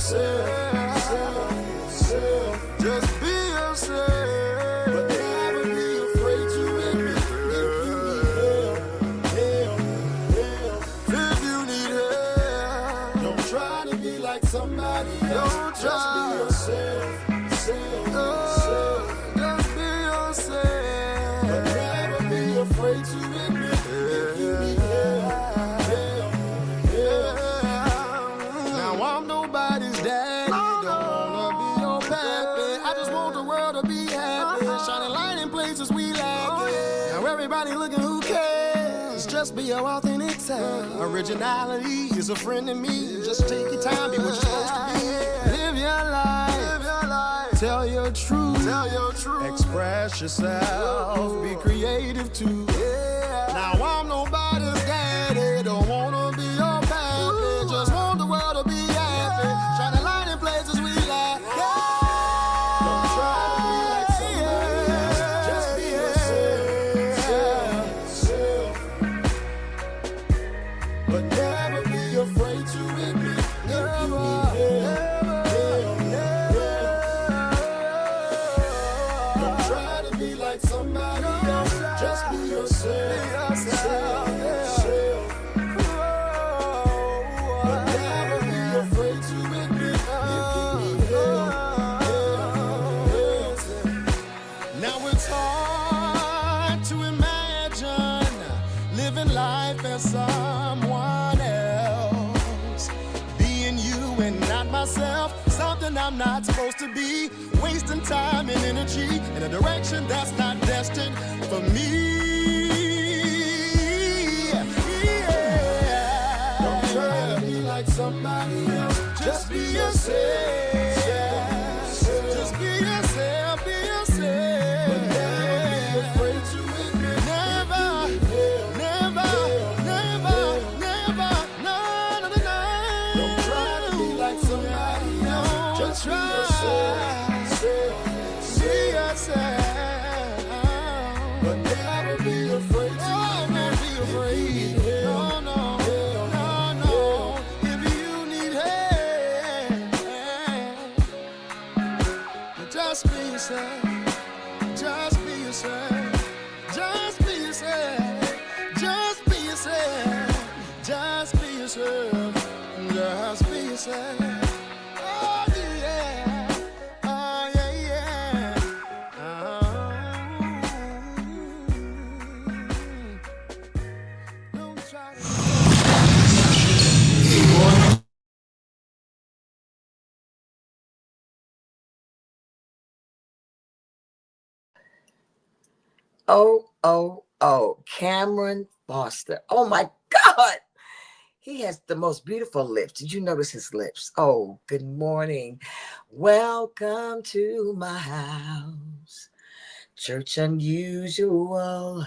Just be yourself, but never be afraid to admit if you need help. Don't try to be like somebody else. Don't try. Just be yourself. Just be yourself, but never be afraid to admit if you need help. Now I'm nobody's daddy. Don't wanna be your pappy. I just want the world to be happy. Shining light in places we lack it. Now everybody looking, who cares? Just be your authentic self. Originality is a friend to me. Just take your time, be what you're supposed to be. Live your life. Tell your truth. Express yourself. Be creative too. Now I'm nobody's daddy. Don't wanna be your pappy. Just want the world to be happy. Shining light in places we lack. Don't try to be like somebody else. Just be yourself. But never be afraid to admit if you need help. Don't try to be like somebody else. Just be yourself. But never be afraid to admit if you need help. Now it's hard to imagine living life as someone else, being you and not myself, something I'm not supposed to be, wasting time and energy in a direction that's not destined for me. Yeah. Don't try to be like somebody else. Just be yourself. Just be yourself. Be yourself. But never be afraid to admit. Never. No. Don't try to be like somebody else. Just be yourself. Be yourself. But never be afraid to admit. Be afraid. No. If you need help, just be yourself. Just be yourself. Just be yourself. Just be yourself. Just be yourself. Just be yourself. Oh yeah. Oh yeah. Don't try to. Cameron Foster. Oh my God. He has the most beautiful lips. Did you notice his lips? Oh, good morning. Welcome to my house. Church Unusual,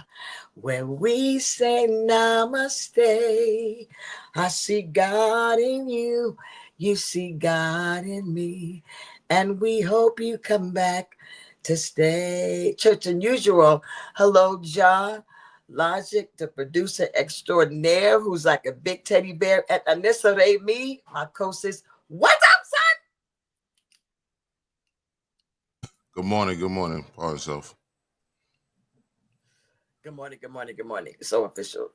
where we say namaste. I see God in you. You see God in me. And we hope you come back to stay. Church Unusual. Hello, Ja. Logic, the producer extraordinaire, who's like a big teddy bear. And Anissa Ray, me, my co-sis. What's up, son? Good morning. Pardon yourself. Good morning. So official.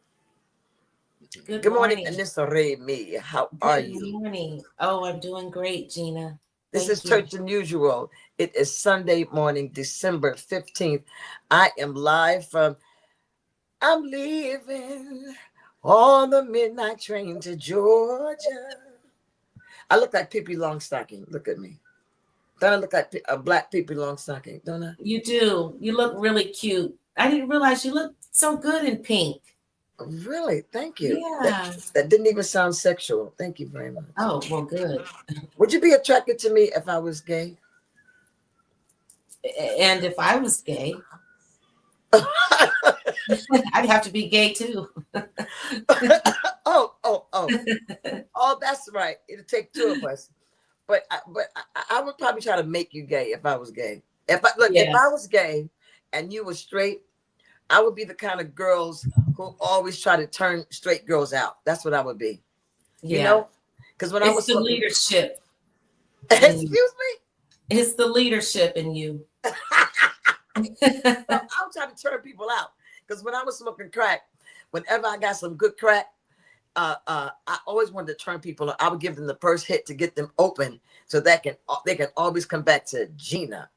Good morning. Anissa Ray, me. How are you? Good morning. Oh, I'm doing great, Gina. This is Church Unusual. It is Sunday morning, December 15th. I am live from I'm leaving on the midnight train to Georgia. I look like Pippi Longstocking. Look at me. Don't I look like a black Pippi Longstocking? Don't I? You do. You look really cute. I didn't realize you look so good in pink. Really? Thank you. Yeah. That didn't even sound sexual. Thank you very much. Oh, well, good. Would you be attracted to me if I was gay? And if I was gay, I'd have to be gay too. Oh, that's right. It'll take two of us. But I would probably try to make you gay if I was gay. If I was gay and you were straight, I would be the kind of girls who always try to turn straight girls out. That's what I would be. You know? Because when I was the leadership. Excuse in you. me? It's the leadership in you. Well, I'm trying to turn people out. Because when I was smoking crack, whenever I got some good crack, I always wanted to turn people out. I would give them the first hit to get them open so that they can always come back to Gina.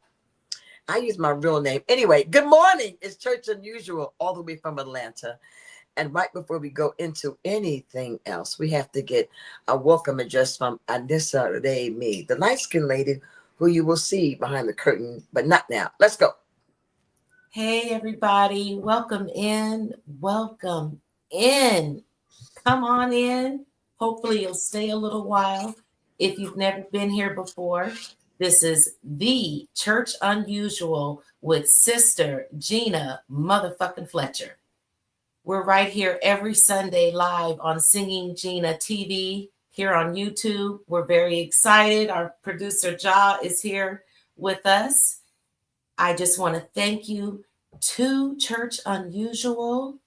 I use my real name. Anyway, good morning. It's Church Unusual, all the way from Atlanta. And right before we go into anything else, we have to get a welcome address from Anissa Me, the light-skinned lady who you will see behind the curtain, but not now. Let's go. Hey, everybody. Welcome in. Welcome in. Come on in. Hopefully, you'll stay a little while. If you've never been here before, this is the Church Unusual with Sister Gina motherfucking Fletcher. We're right here every Sunday live on Singing Gina TV here on YouTube. We're very excited. Our producer, Ja, is here with us. I just want to thank you to Church Unusual,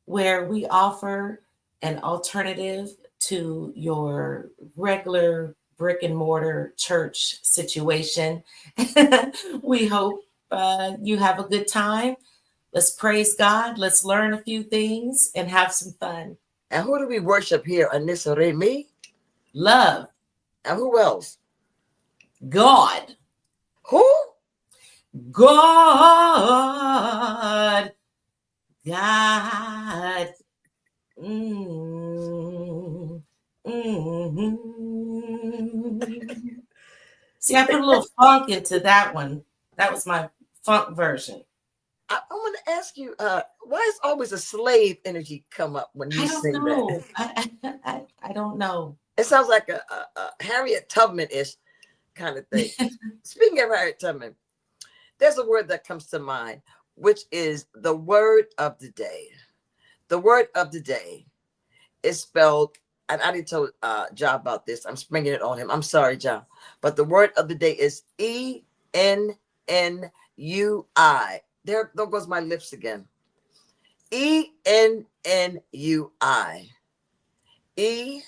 where we offer an alternative to your regular brick and mortar church situation. We hope you have a good time. Let's praise God. Let's learn a few things and have some fun. And who do we worship here? Anissa Me? Love. And who else? God. Who? God. God. Mm. Mm-hmm. See, I put a little funk into that one. That was my funk version. I want to ask you, why is always a slave energy come up when you I don't sing know. that? I don't know. It sounds like a Harriet Tubman-ish kind of thing. Speaking of Harriet Tubman, there's a word that comes to mind, which is the word of the day. The word of the day is spelled, and I didn't tell Ja about this. I'm springing it on him. I'm sorry, Ja. But the word of the day is ENNUI. There goes my lips again. ENNUI. ENNUI.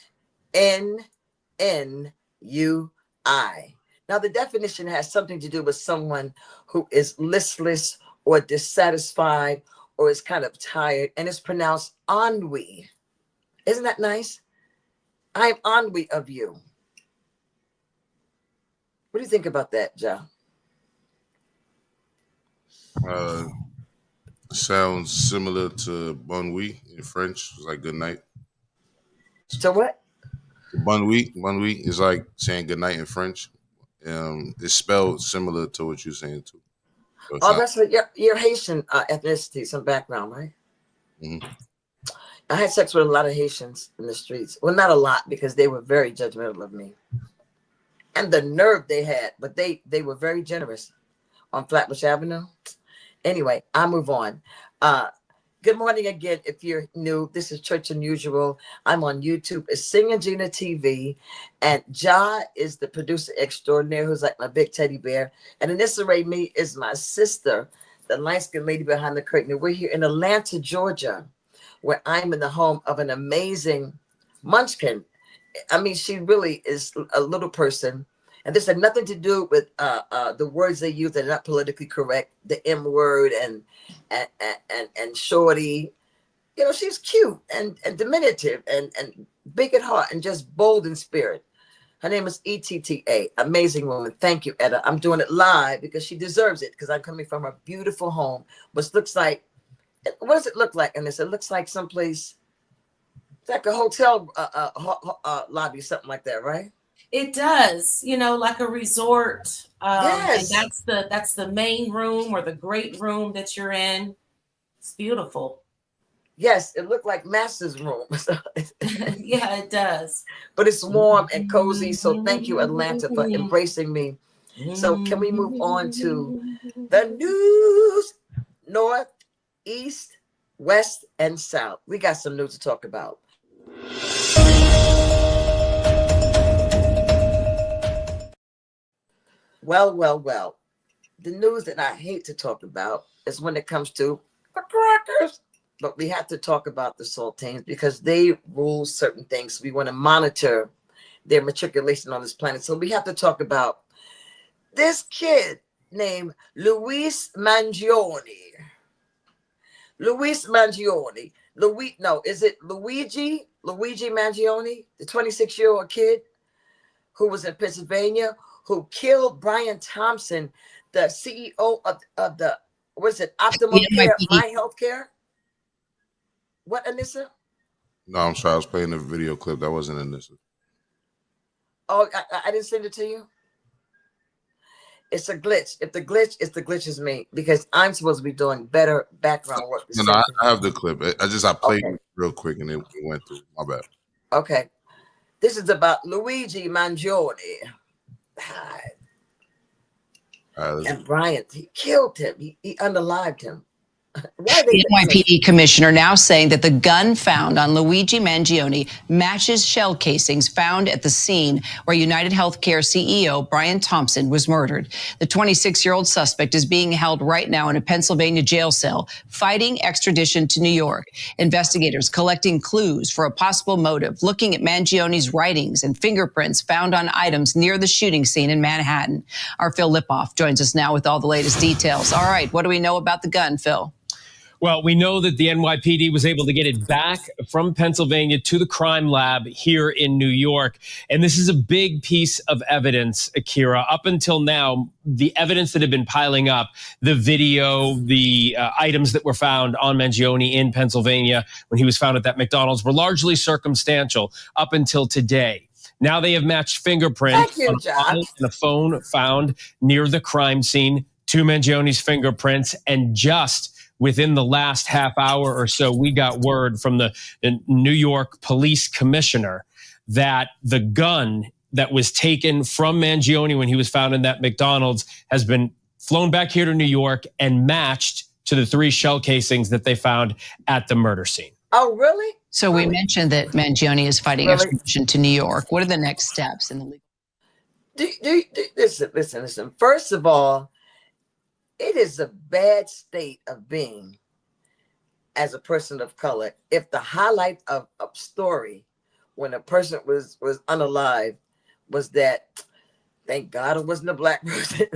Now, the definition has something to do with someone who is listless or dissatisfied or is kind of tired, and it's pronounced ennui. Isn't that nice? I'm ennui of you. What do you think about that, Ja? Sounds similar to bon nuit in French. It's like good night. So what? Bon nuit is like saying good night in French. It's spelled similar to what you're saying too. So it Oh, sounds, that's what you're Haitian ethnicity, some background, right? mhm. I had sex with a lot of Haitians in the streets. Well, not a lot because they were very judgmental of me. And the nerve they had, but they were very generous on Flatbush Avenue. Anyway, I move on. Good morning again. If you're new, this is Church Unusual. I'm on YouTube. It's Singing Gina TV. And Ja is the producer extraordinaire who's like my big teddy bear. And Anissa Me is my sister, the light-skinned lady behind the curtain. And we're here in Atlanta, Georgia, where I'm in the home of an amazing munchkin. I mean, she really is a little person. And this had nothing to do with the words they use that are not politically correct, the M word and shorty. You know, she's cute and diminutive and big at heart and just bold in spirit. Her name is ETTA, amazing woman. Thank you, Etta. I'm doing it live because she deserves it because I'm coming from a beautiful home, which looks like, what does it look like in this? It looks like someplace, it's like a hotel lobby, something like that, right? It does, like a resort. And Yes. that's the main room or the great room that you're in. It's beautiful. Yes, it looked like Master's room. Yeah, it does. But it's warm and cozy. So thank you, Atlanta, for embracing me. So can we move on to the news? North, east, west, and south. We got some news to talk about. Well. The news that I hate to talk about is when it comes to the crackers. But we have to talk about the saltines because they rule certain things. We want to monitor their matriculation on this planet. So we have to talk about this kid named Luis Mangione. Luis Mangione. Is it Luigi? Luigi Mangione, the 26-year-old kid who was in Pennsylvania, who killed Brian Thompson, the CEO of the, what is it, Optimal Care, My Healthcare? What, Anissa? No, I'm sorry. I was playing the video clip. That wasn't in this. Oh, I didn't send it to you? It's a glitch. If the glitch is me, because I'm supposed to be doing better background work. No, I have the clip. I played it real quick and it went through. My bad. Okay. This is about Luigi Mangione. And Bryant, he killed him. He unalived him. The NYPD commissioner now saying that the gun found on Luigi Mangione matches shell casings found at the scene where United Healthcare CEO Brian Thompson was murdered. The 26-year-old suspect is being held right now in a Pennsylvania jail cell, fighting extradition to New York. Investigators collecting clues for a possible motive, looking at Mangione's writings and fingerprints found on items near the shooting scene in Manhattan. Our Phil Lipoff joins us now with all the latest details. All right, what do we know about the gun, Phil? Well, we know that the NYPD was able to get it back from Pennsylvania to the crime lab here in New York. And this is a big piece of evidence, Akira. Up until now, the evidence that had been piling up, the video, the items that were found on Mangione in Pennsylvania when he was found at that McDonald's were largely circumstantial up until today. Now they have matched fingerprints on a phone found near the crime scene to Mangione's fingerprints, and just within the last half hour or so, we got word from the New York police commissioner that the gun that was taken from Mangione when he was found in that McDonald's has been flown back here to New York and matched to the 3 shell casings that they found at the murder scene. Oh, really? So we mentioned that Mangione is fighting extradition to New York. What are the next steps in the legal? Listen. First of all, it is a bad state of being as a person of color if the highlight of a story when a person was unalive was that, thank God it wasn't a black person.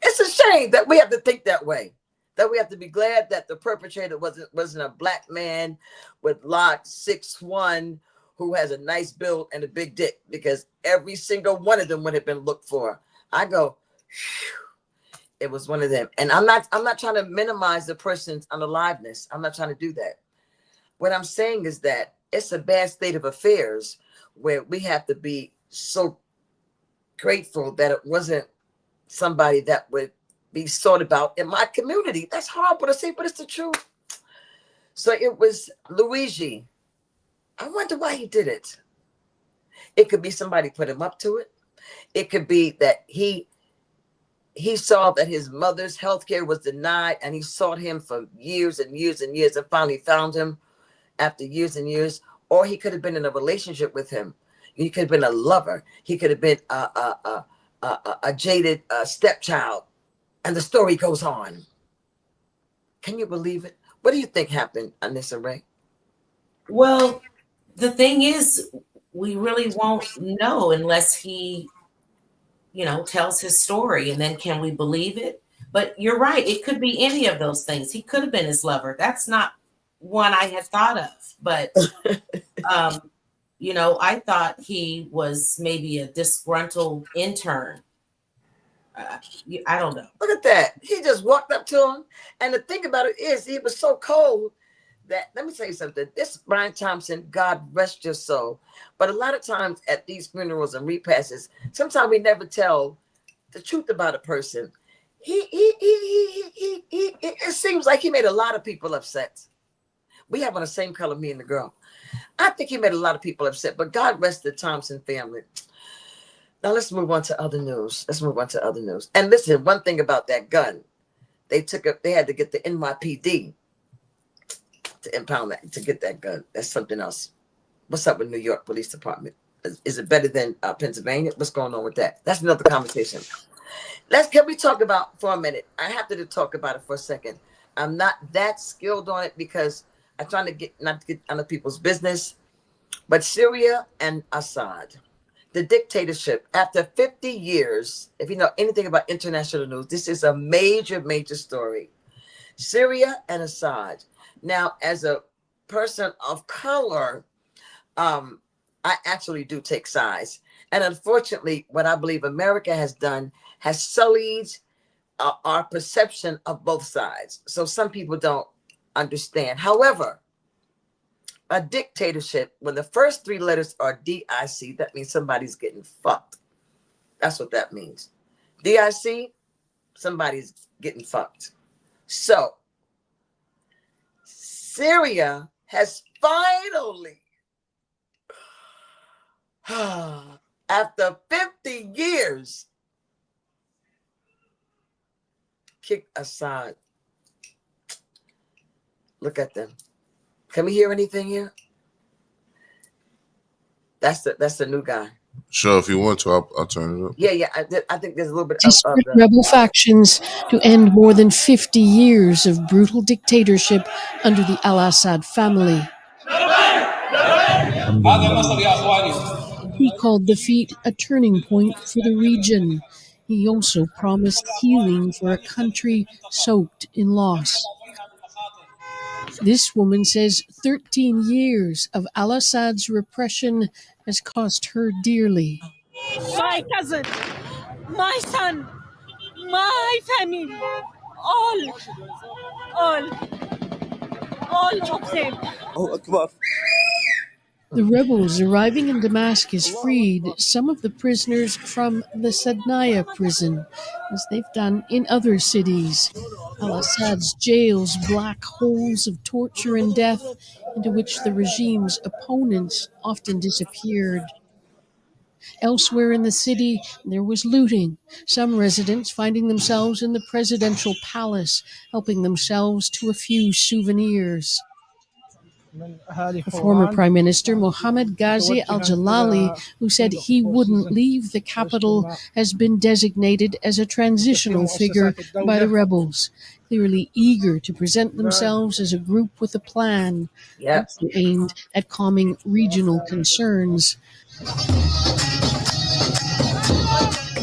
It's a shame that we have to think that way, that we have to be glad that the perpetrator wasn't a black man with lot 6'1" who has a nice build and a big dick, because every single one of them would have been looked for. I go, phew. It was one of them. And I'm not trying to minimize the person's unaliveness. I'm not trying to do that. What I'm saying is that it's a bad state of affairs where we have to be so grateful that it wasn't somebody that would be sought about in my community. That's horrible to say, but it's the truth. So it was Luigi. I wonder why he did it. It could be somebody put him up to it. It could be that he saw that his mother's health care was denied, and he sought him for years and years and years, and finally found him after years and years. Or he could have been in a relationship with him. He could have been a lover. He could have been a jaded stepchild. And the story goes on. Can you believe it? What do you think happened, Anissa Ray? Well, the thing is, we really won't know unless he tells his story, and then can we believe it? But you're right, it could be any of those things. He could have been his lover. That's not one I had thought of, but I thought he was maybe a disgruntled intern. I don't know. Look at that. He just walked up to him, and the thing about it is he was so cold that, let me tell you something, this Brian Thompson, God rest your soul, but a lot of times at these funerals and repasses, sometimes we never tell the truth about a person. It seems like he made a lot of people upset. We have on the same color, me and the girl. I think he made a lot of people upset, but God rest the Thompson family. Now let's move on to other news. And listen, one thing about that gun, they had to get the NYPD to impound that, to get that gun. That's something else. What's up with New York Police Department? Is it better than Pennsylvania? What's going on with that? That's another conversation. Can we talk about for a minute? I have to talk about it for a second. I'm not that skilled on it because I'm trying to not to get other people's business. But Syria and Assad. the dictatorship. After 50 years, if you know anything about international news, this is a major, major story. Syria and Assad. Now, as a person of color, I actually do take sides. And unfortunately, what I believe America has done has sullied our perception of both sides. So some people don't understand. However, a dictatorship, when the first three letters are DIC, that means somebody's getting fucked. That's what that means. DIC, somebody's getting fucked. So Syria has finally, after 50 years, kicked Assad. Look at them. Can we hear anything here? That's the new guy. Sure, if you want to, I'll turn it up. Yeah. I think there's a little bit of Desperate the rebel factions to end more than 50 years of brutal dictatorship under the al-Assad family. He called defeat a turning point for the region. He also promised healing for a country soaked in loss. This woman says 13 years of al-Assad's repression has cost her dearly. My cousin, my son, my family, all of them. The rebels arriving in Damascus freed some of the prisoners from the Sadnaya prison, as they've done in other cities. Al-Assad's jails, black holes of torture and death, into which the regime's opponents often disappeared. Elsewhere in the city, there was looting, some residents finding themselves in the presidential palace, helping themselves to a few souvenirs. Former Prime Minister Mohammed Ghazi al-Jalali, who said he wouldn't leave the capital, has been designated as a transitional figure by the rebels, clearly eager to present themselves as a group with a plan, also aimed at calming regional concerns.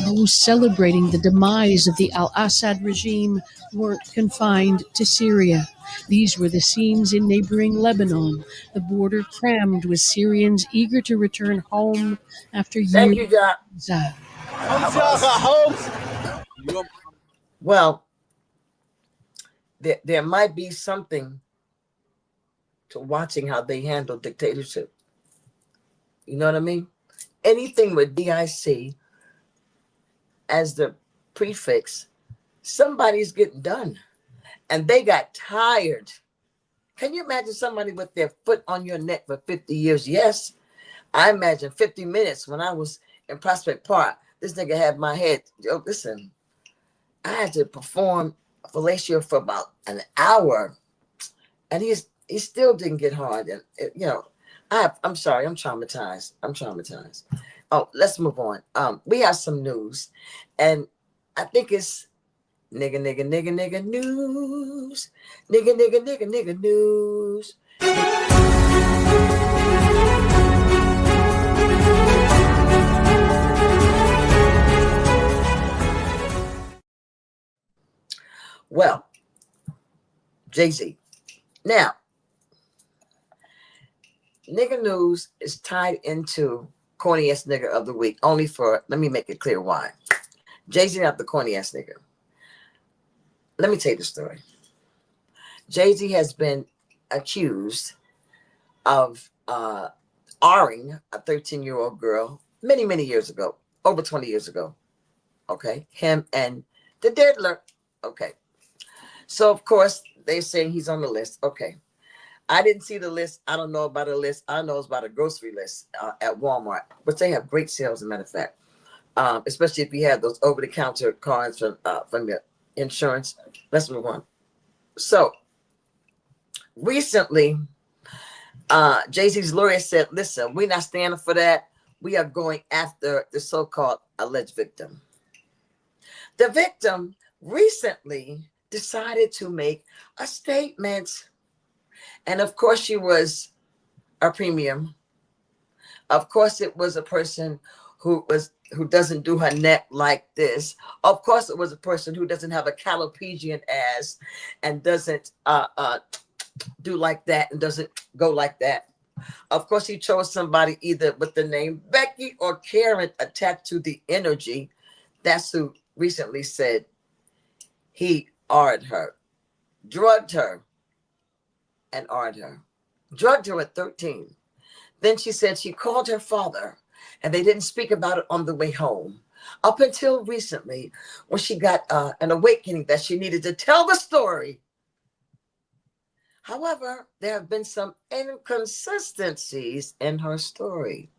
Those celebrating the demise of the al-Assad regime weren't confined to Syria. These were the scenes in neighboring Lebanon, the border crammed with Syrians eager to return home after years. Thank you, Doc. Well, there might be something to watching how they handle dictatorship. You know what I mean? Anything with DIC as the prefix, somebody's getting done. And they got tired. Can you imagine somebody with their foot on your neck for 50 years? Yes. I imagine 50 minutes when I was in Prospect Park. This nigga had my head. Yo, listen, I had to perform fellatio for about an hour. And he still didn't get hard. And, I'm sorry. I'm traumatized. Oh, let's move on. We have some news. And I think it's nigga news. Nigga news. Well, Jay-Z. Now, nigga news is tied into corniest nigga of the week, let me make it clear why. Jay-Z not the corniest nigga. Let me tell you the story. Jay-Z has been accused of R-ing a 13-year-old girl many, many years ago, over 20 years ago. Okay. Him and the diddler. Okay. So, of course, they're saying he's on the list. Okay. I didn't see the list. I don't know about the list. I know it's about a grocery list at Walmart, which they have great sales, as a matter of fact, especially if you have those over-the-counter cards from your insurance. Let's move on. So recently, Jay-Z's lawyer said, listen, we're not standing for that. We are going after the so-called alleged victim. The victim recently decided to make a statement. And of course, she was a premium. Of course, it was a person who doesn't do her neck like this. Of course, it was a person who doesn't have a calopesian ass and doesn't do like that and doesn't go like that. Of course, he chose somebody either with the name Becky or Karen attached to the energy. That's who recently said he R'd her, drugged her, and R'd her. Drugged her at 13. Then she said she called her father and they didn't speak about it on the way home. Up until recently, when she got an awakening that she needed to tell the story. However, there have been some inconsistencies in her story.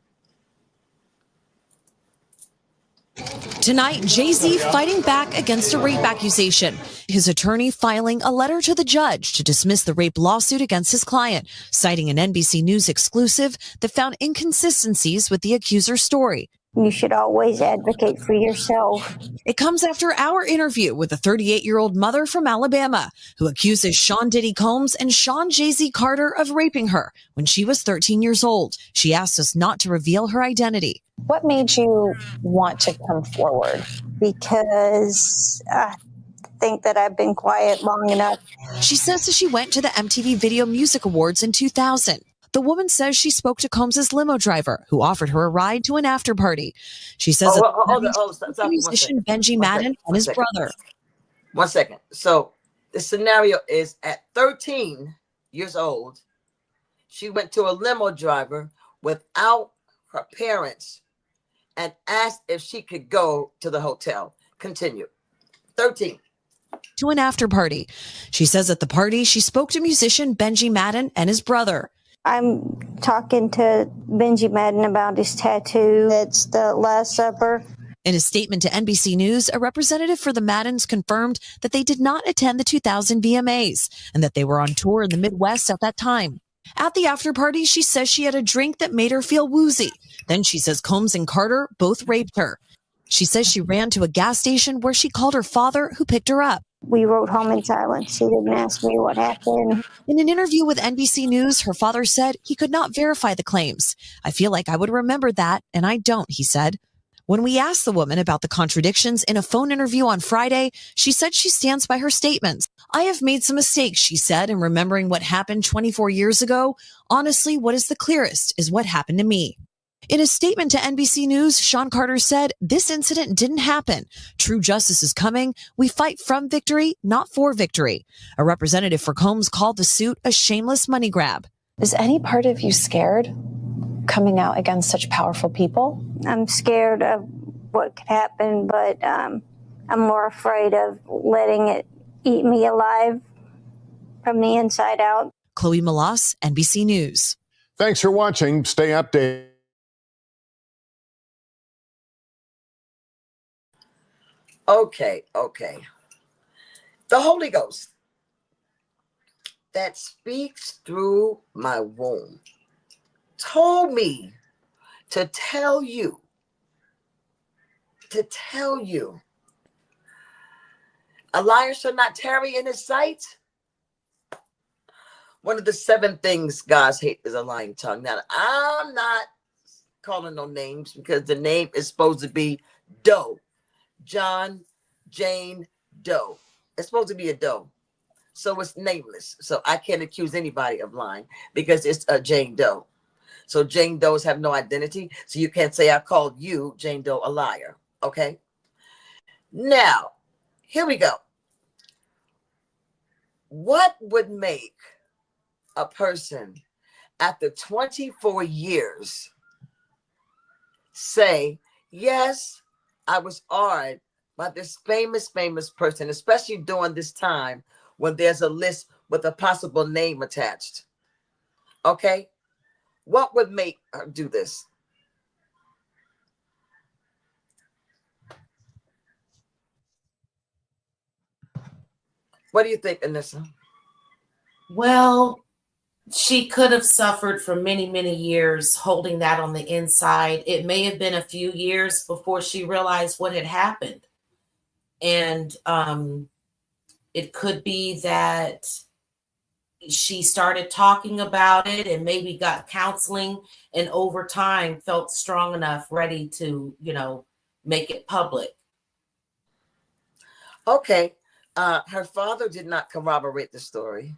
Tonight, Jay-Z fighting back against a rape accusation. His attorney filing a letter to the judge to dismiss the rape lawsuit against his client, citing an NBC News exclusive that found inconsistencies with the accuser's story. You should always advocate for yourself. It comes after our interview with a 38-year-old mother from Alabama who accuses Sean Diddy Combs and Sean Jay-Z Carter of raping her when she was 13 years old. She asked us not to reveal her identity. What made you want to come forward? Because I think that I've been quiet long enough. She says that she went to the MTV Video Music Awards in 2000. The woman says she spoke to Combs' limo driver, who offered her a ride to an after party. She says musician Benji Madden and his brother. 1 second. So the scenario is at 13 years old, she went to a limo driver without her parents and asked if she could go to the hotel. Continue. 13. To an after party. She says at the party, she spoke to musician Benji Madden and his brother. I'm talking to Benji Madden about his tattoo. It's the Last Supper. In a statement to NBC News, a representative for the Maddens confirmed that they did not attend the 2000 VMAs and that they were on tour in the Midwest at that time. At the after party, she says she had a drink that made her feel woozy. Then she says Combs and Carter both raped her. She says she ran to a gas station where she called her father, who picked her up. We rode home in silence. He didn't ask me what happened. In an interview with NBC News, her father said he could not verify the claims. I feel like I would remember that, and I don't, he said. When we asked the woman about the contradictions in a phone interview on Friday, she said she stands by her statements. I have made some mistakes, she said, in remembering what happened 24 years ago. Honestly, what is the clearest is what happened to me. In a statement to NBC News, Sean Carter said, this incident didn't happen. True justice is coming. We fight from victory, not for victory. A representative for Combs called the suit a shameless money grab. Is any part of you scared coming out against such powerful people? I'm scared of what could happen, but I'm more afraid of letting it eat me alive from the inside out. Chloe Malas, NBC News. Thanks for watching. Stay updated. Okay. The Holy Ghost that speaks through my womb told me to tell you, a liar shall not tarry in his sight. One of the 7 things God's hate is a lying tongue. Now, I'm not calling no names because the name is supposed to be Doe. John, Jane, Doe. It's supposed to be a Doe. So it's nameless. So I can't accuse anybody of lying because it's a Jane Doe. So Jane Does have no identity. So you can't say I called you, Jane Doe, a liar. Okay? Now, here we go. What would make a person after 24 years say, yes, I was awed by this famous person, especially during this time when there's a list with a possible name attached. Okay? What would make her do this? What do you think, Anissa? Well, she could have suffered for many, many years holding that on the inside. It may have been a few years before she realized what had happened. And it could be that she started talking about it and maybe got counseling, and over time felt strong enough, ready to, make it public. Okay. Her father did not corroborate the story.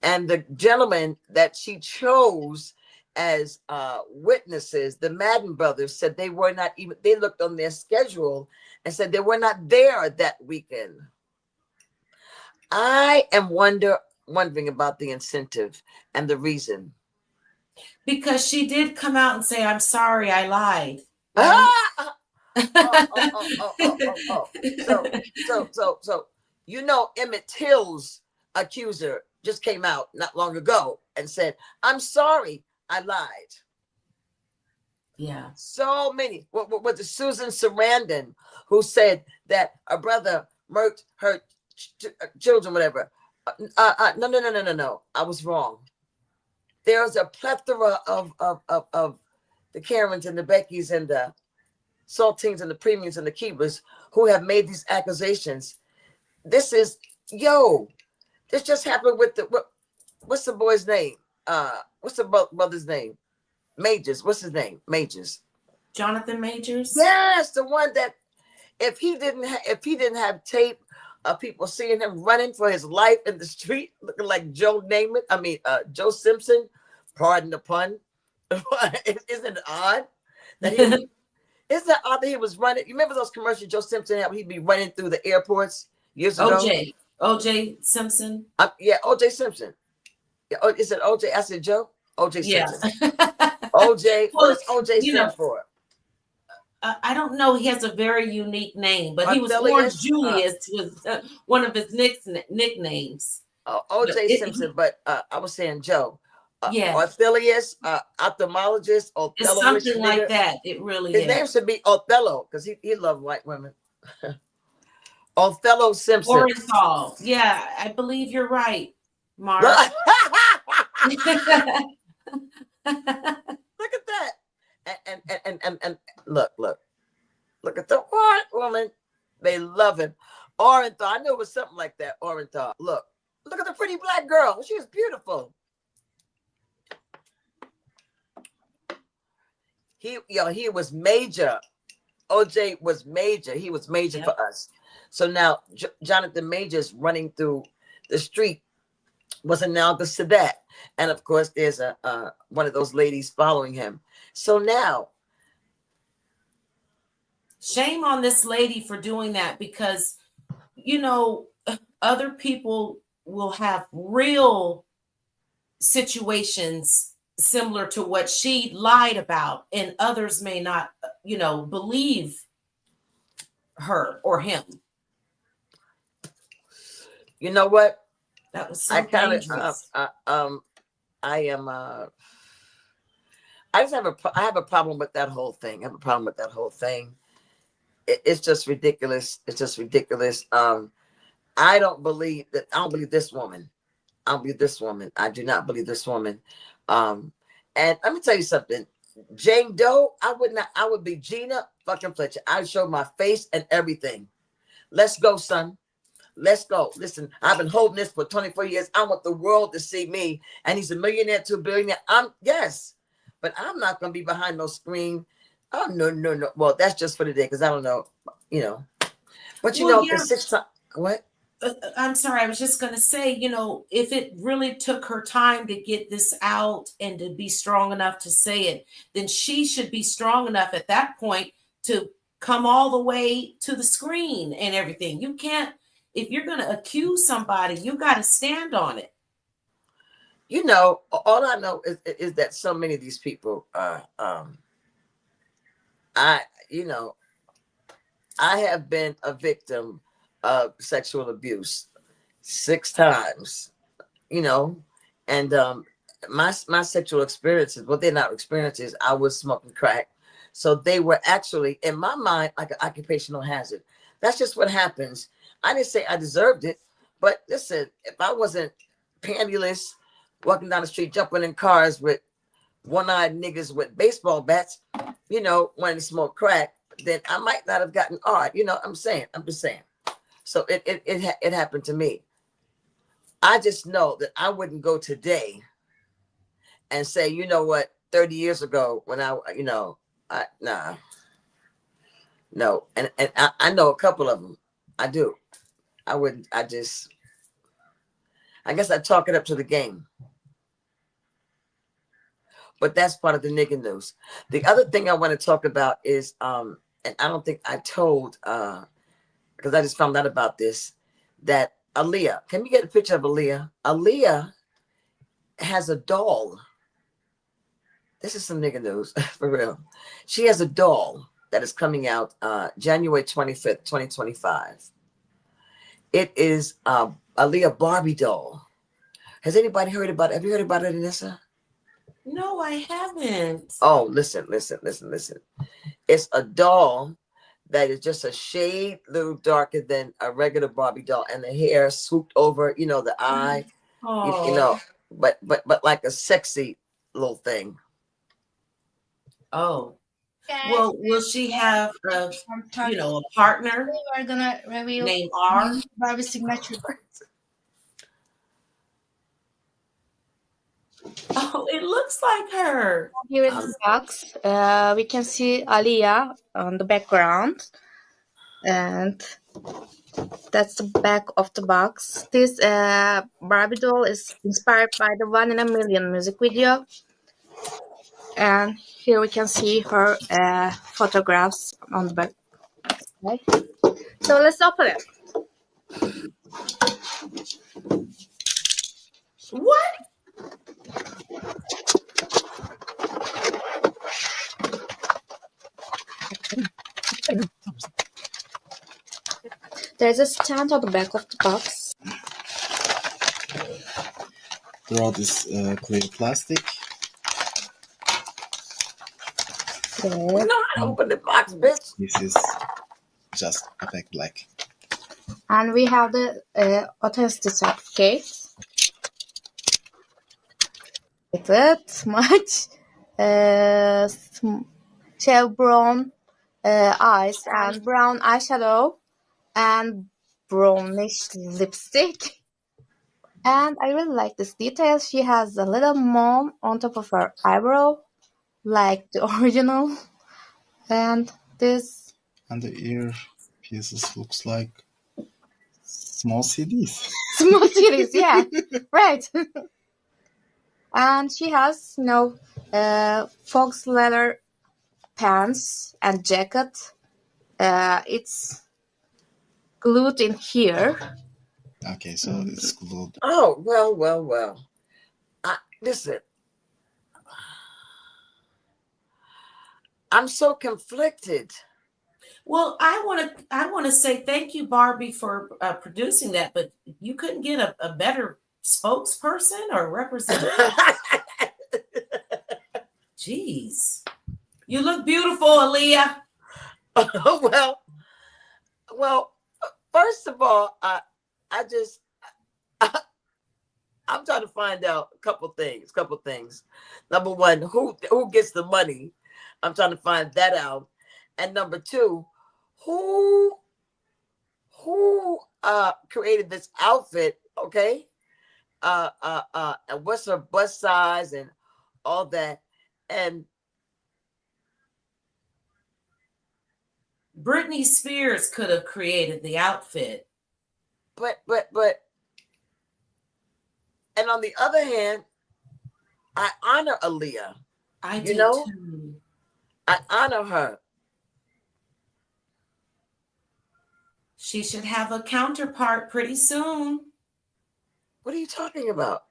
And the gentleman that she chose as witnesses, the Madden brothers, said they were not even, they looked on their schedule and said they were not there that weekend. I am wondering about the incentive and the reason. Because she did come out and say, I'm sorry, I lied. Right? So Emmett Till's accuser just came out not long ago and said, I'm sorry, I lied. Yeah. So many. What was it, Susan Sarandon, who said that her brother murked her children, whatever. No. I was wrong. There's a plethora of the Karens and the Beckys and the Saltines and the Premiums and the Keepers who have made these accusations. This is, this just happened with what's the boy's name? What's the brother's name? Majors. What's his name? Majors. Jonathan Majors? Yes, the one that if he didn't have tape of people seeing him running for his life in the street, looking like Joe Simpson, pardon the pun. Isn't it odd that isn't it odd that he was running? You remember those commercials Joe Simpson had? He'd be running through the airports years ago. OJ Simpson. Yeah, OJ Simpson. Yeah, is it OJ? I said Joe. OJ Simpson. Yeah. OJ. What does OJ stand for? I don't know. He has a very unique name, but he was Orange Julius was one of his nicknames. OJ Simpson, but I was saying Joe. Yeah. Orthelius, ophthalmologist, Othello. It's something like that. It really His is. name should be Othello because he loved white women. Othello Simpson. Orenthal. Yeah, I believe you're right, Mark. Look at that. And look at the white woman. They love him. Orenthal. I knew it was something like that. Orenthal. Look at the pretty black girl. She was beautiful. He was major. OJ was major. He was major for us. So now Jonathan Majors running through the street was analogous to that. And of course, there's one of those ladies following him. So now, shame on this lady for doing that, because other people will have real situations similar to what she lied about, and others may not, believe her or him. You know what? That was so dangerous. I have a problem with that whole thing. It's just ridiculous. I don't believe this woman. I do not believe this woman. And let me tell you something. Jane Doe, I would be Gina fucking Fletcher. I'd show my face and everything. Let's go, son. Let's go. Listen, I've been holding this for 24 years. I want the world to see me. And he's a millionaire, $2 billion. Yes. But I'm not going to be behind no screen. Oh, no. Well, that's just for the day because I don't know, But the 6 times. What? I'm sorry. I was just going to say, if it really took her time to get this out and to be strong enough to say it, then she should be strong enough at that point to come all the way to the screen and everything. You can't, if you're going to accuse somebody, you got to stand on it. All I know is that so many of these people I have been a victim of sexual abuse 6 times, and my sexual experiences, well, they're not experiences. I was smoking crack. So they were actually, in my mind, like an occupational hazard. That's just what happens. I didn't say I deserved it, but listen, if I wasn't pantyless, walking down the street, jumping in cars with one-eyed niggas with baseball bats, wanting to smoke crack, then I might not have gotten art. I'm just saying. So it happened to me. I just know that I wouldn't go today and say, you know what, 30 years ago when nah, no. And I know a couple of them. I do. I wouldn't, I guess I chalk it up to the game. But that's part of the nigga news. The other thing I want to talk about is, and I don't think I told, because I just found out about this, that Aaliyah, can you get a picture of Aaliyah? Aaliyah has a doll. This is some nigga news, for real. She has a doll that is coming out January 25th, 2025. It is Aaliyah Barbie doll. Has anybody heard about it? Have you heard about it, Anissa? No, I haven't. Oh, listen. It's a doll that is just a shade little darker than a regular Barbie doll, and the hair swooped over, the eye, but like a sexy little thing. Oh, well, will she have a partner? We're gonna reveal name R? Barbie's signature. Oh, it looks like her. Here is the box. We can see Aliyah on the background, and that's the back of the box. This Barbie doll is inspired by the One in a Million music video, and here we can see her photographs on the back. Okay. So let's open it. What? There's a stand on the back of the box. The rod is clear plastic. You know how to open the box, bitch. This is just opaque black. And we have the authenticity certificate. With it, much shell brown eyes and brown eyeshadow and brownish lipstick. And I really like this detail. She has a little mom on top of her eyebrow, like the original. And this. And the ear pieces looks like small CDs. Small CDs, yeah, right. And she has, fox leather pants and jacket. It's glued in here. Okay, so it's glued. Oh, well. Listen. I'm so conflicted. Well, I want to say thank you, Barbie, for producing that, but you couldn't get a better spokesperson or representative. Jeez, you look beautiful, Aaliyah. well. First of all, I'm trying to find out a couple things. Number one, who gets the money? I'm trying to find that out. And number two, who created this outfit? Okay, and what's her bust size and all that? And Britney Spears could have created the outfit. But and on the other hand, I honor Aaliyah. I do too. I honor her. She should have a counterpart pretty soon. What are you talking about?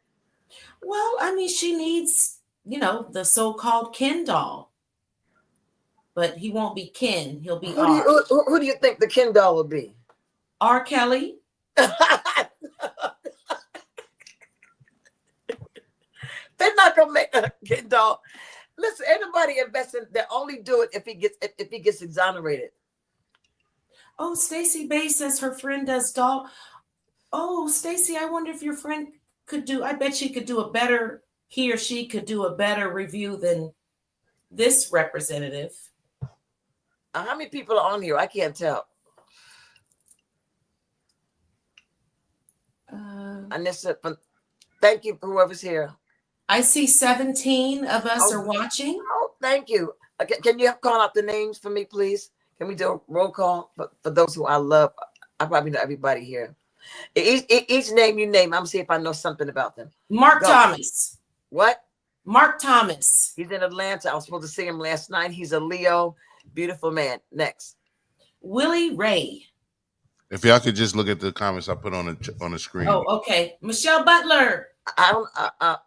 Well, I mean, she needs, the so-called Ken doll. But he won't be Ken. He'll be R. Who do you think the Ken doll will be? R. Kelly. They're not gonna make a Ken doll. Listen, anybody investing, they only do it if he gets exonerated. Oh, Stacey Bay says her friend does doll. Oh, Stacey, I wonder if your friend could do. I bet he or she could do a better review than this representative. How many people are on here? I can't tell. Anissa, thank you for whoever's here. I see 17 of us are watching. Oh, thank you. Okay, can you call out the names for me, please? Can we do a roll call for those who I love? I probably know everybody here. Each name you name, I'm gonna see if I know something about them. Mark Thomas. What? Mark Thomas. He's in Atlanta. I was supposed to see him last night. He's a Leo. Beautiful man. Next. Willie Ray. If y'all could just look at the comments I put on the screen. Oh, okay. Michelle Butler.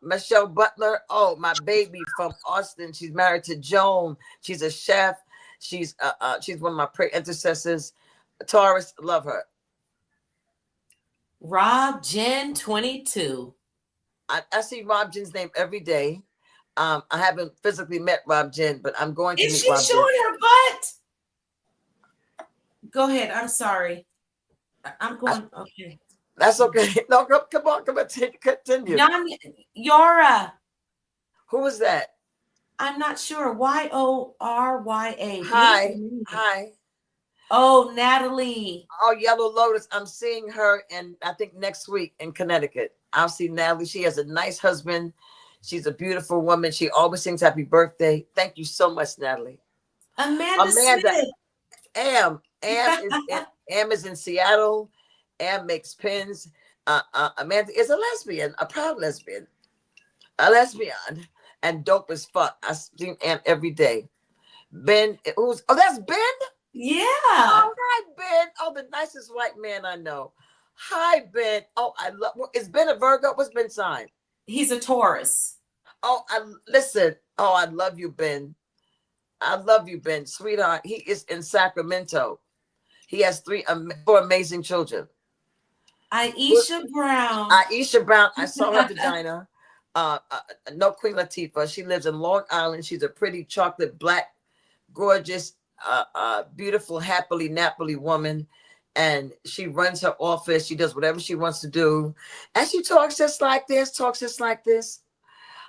Michelle Butler. Oh, my baby from Austin. She's married to Joan. She's a chef. She's one of my prayer intercessors. Taurus, love her. Rob Jen 22. I see Rob Jen's name every day. I haven't physically met Rob Jen, but I'm going to meet Rob Jen. Is she showing her butt? Go ahead. I'm sorry. I'm going. Okay. That's okay. No, come on. Continue. Yara. Who was that? I'm not sure. Yorya. Hi. Oh, Natalie. Oh, Yellow Lotus. I'm seeing her, and I think next week in Connecticut. I'll see Natalie. She has a nice husband. She's a beautiful woman. She always sings happy birthday. Thank you so much, Natalie. Amanda Smith. Am is in Seattle. Am makes pins. Amanda is a lesbian, a proud lesbian, and dope as fuck. I see Am every day. Ben, that's Ben? Yeah. Oh, hi, Ben. Oh, the nicest white man I know. Hi, Ben. Oh, is Ben a Virgo? What's Ben's sign? He's a Taurus. Oh, listen. Oh, I love you, Ben. I love you, Ben, sweetheart. He is in Sacramento. He has four amazing children. Aisha Brown. I saw her vagina. No, Queen Latifah. She lives in Long Island. She's a pretty chocolate black, gorgeous, beautiful, happily nappily woman. And she runs her office. She does whatever she wants to do. And she talks just like this.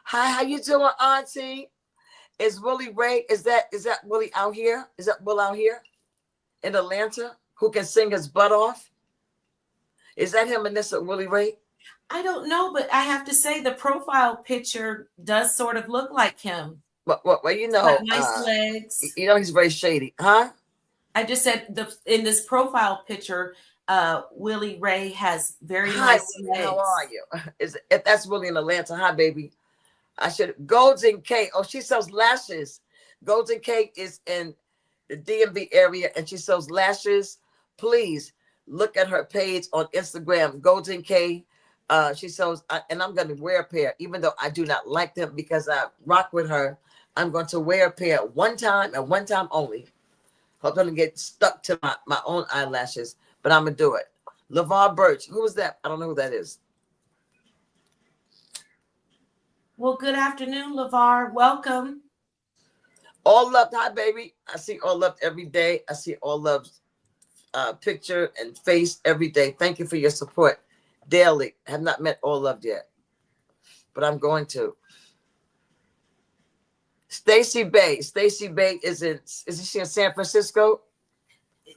Hi, how you doing, Auntie? Is Willie Ray, is that Willie out here? Is that Will out here in Atlanta who can sing his butt off? Is that him, Anissa, Willie Ray? I don't know, but I have to say the profile picture does sort of look like him. Well, you know, nice legs. You know, he's very shady, huh? I just said in this profile picture, Willie Ray has very nice legs. How are you? If that's Willie in Atlanta, hi, baby. Golden K. Oh, she sells lashes. Golden K is in the DMV area and she sells lashes. Please look at her page on Instagram, Golden K. She sells, and I'm going to wear a pair, even though I do not like them because I rock with her. I'm going to wear a pair one time and one time only. I'm going to get stuck to my own eyelashes, but I'm going to do it. LeVar Burch. Who is that? I don't know who that is. Well, good afternoon, LeVar. Welcome. All Love. Hi, baby. I see All Love every day. I see All Love's picture and face every day. Thank you for your support daily. I have not met All Love yet, but I'm going to. Stacey Bay. Stacey Bay isn't she in San Francisco?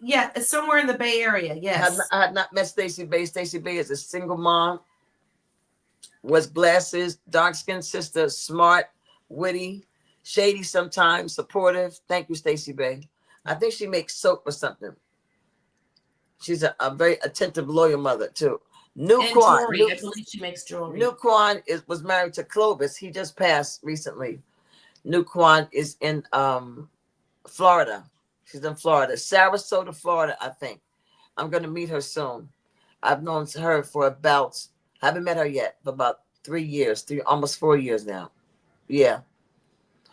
Yeah, it's somewhere in the Bay Area. Yes. I had not met Stacey Bay. Stacey Bay is a single mom. Wears glasses, dark-skinned sister, smart, witty, shady sometimes, supportive. Thank you, Stacey Bay. I think she makes soap or something. She's a very attentive, loyal mother, too. Jewelry. I believe she makes jewelry. Nuquan was married to Clovis. He just passed recently. Nuquan is in Florida. She's in Florida. Sarasota, Florida, I think. I'm going to meet her soon. I've known her for about... I haven't met her yet, for about 3 years, almost 4 years now. Yeah.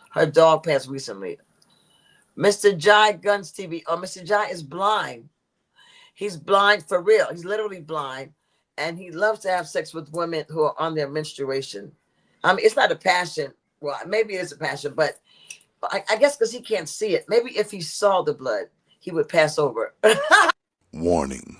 Her dog passed recently. Mr. Jai Guns TV. Oh, Mr. Jai is blind. He's blind for real. He's literally blind. And he loves to have sex with women who are on their menstruation. I mean, it's not a passion. Well, maybe it is a passion, but I guess because he can't see it. Maybe if he saw the blood, he would pass over. Warning.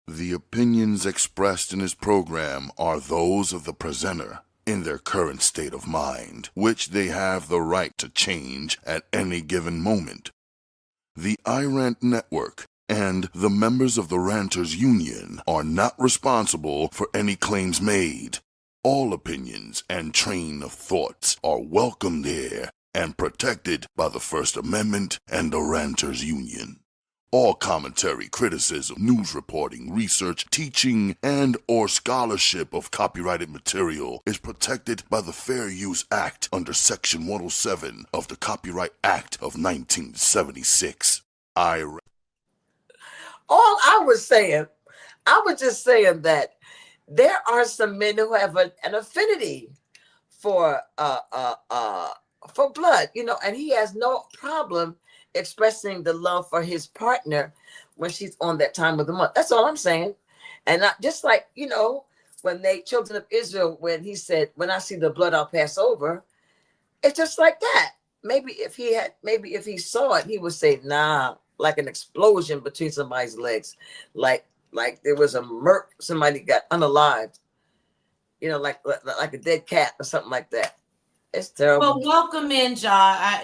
The opinions expressed in this program are those of the presenter in their current state of mind, which they have the right to change at any given moment. The iRant Network and the members of the Ranters Union are not responsible for any claims made. All opinions and train of thoughts are welcomed here and protected by the First Amendment and the Ranters Union. All commentary, criticism, news reporting, research, teaching, and or scholarship of copyrighted material is protected by the Fair Use Act under Section 107 of the Copyright Act of 1976. All I was just saying that there are some men who have an affinity for blood, and he has no problem expressing the love for his partner when she's on that time of the month. That's all I'm saying. And not just like, when they children of Israel, when he said, when I see the blood, I'll pass over. It's just like that. Maybe if he saw it, he would say, nah, like an explosion between somebody's legs. Like there was somebody got unalived, like a dead cat or something like that. It's terrible. Well, welcome in, Ja.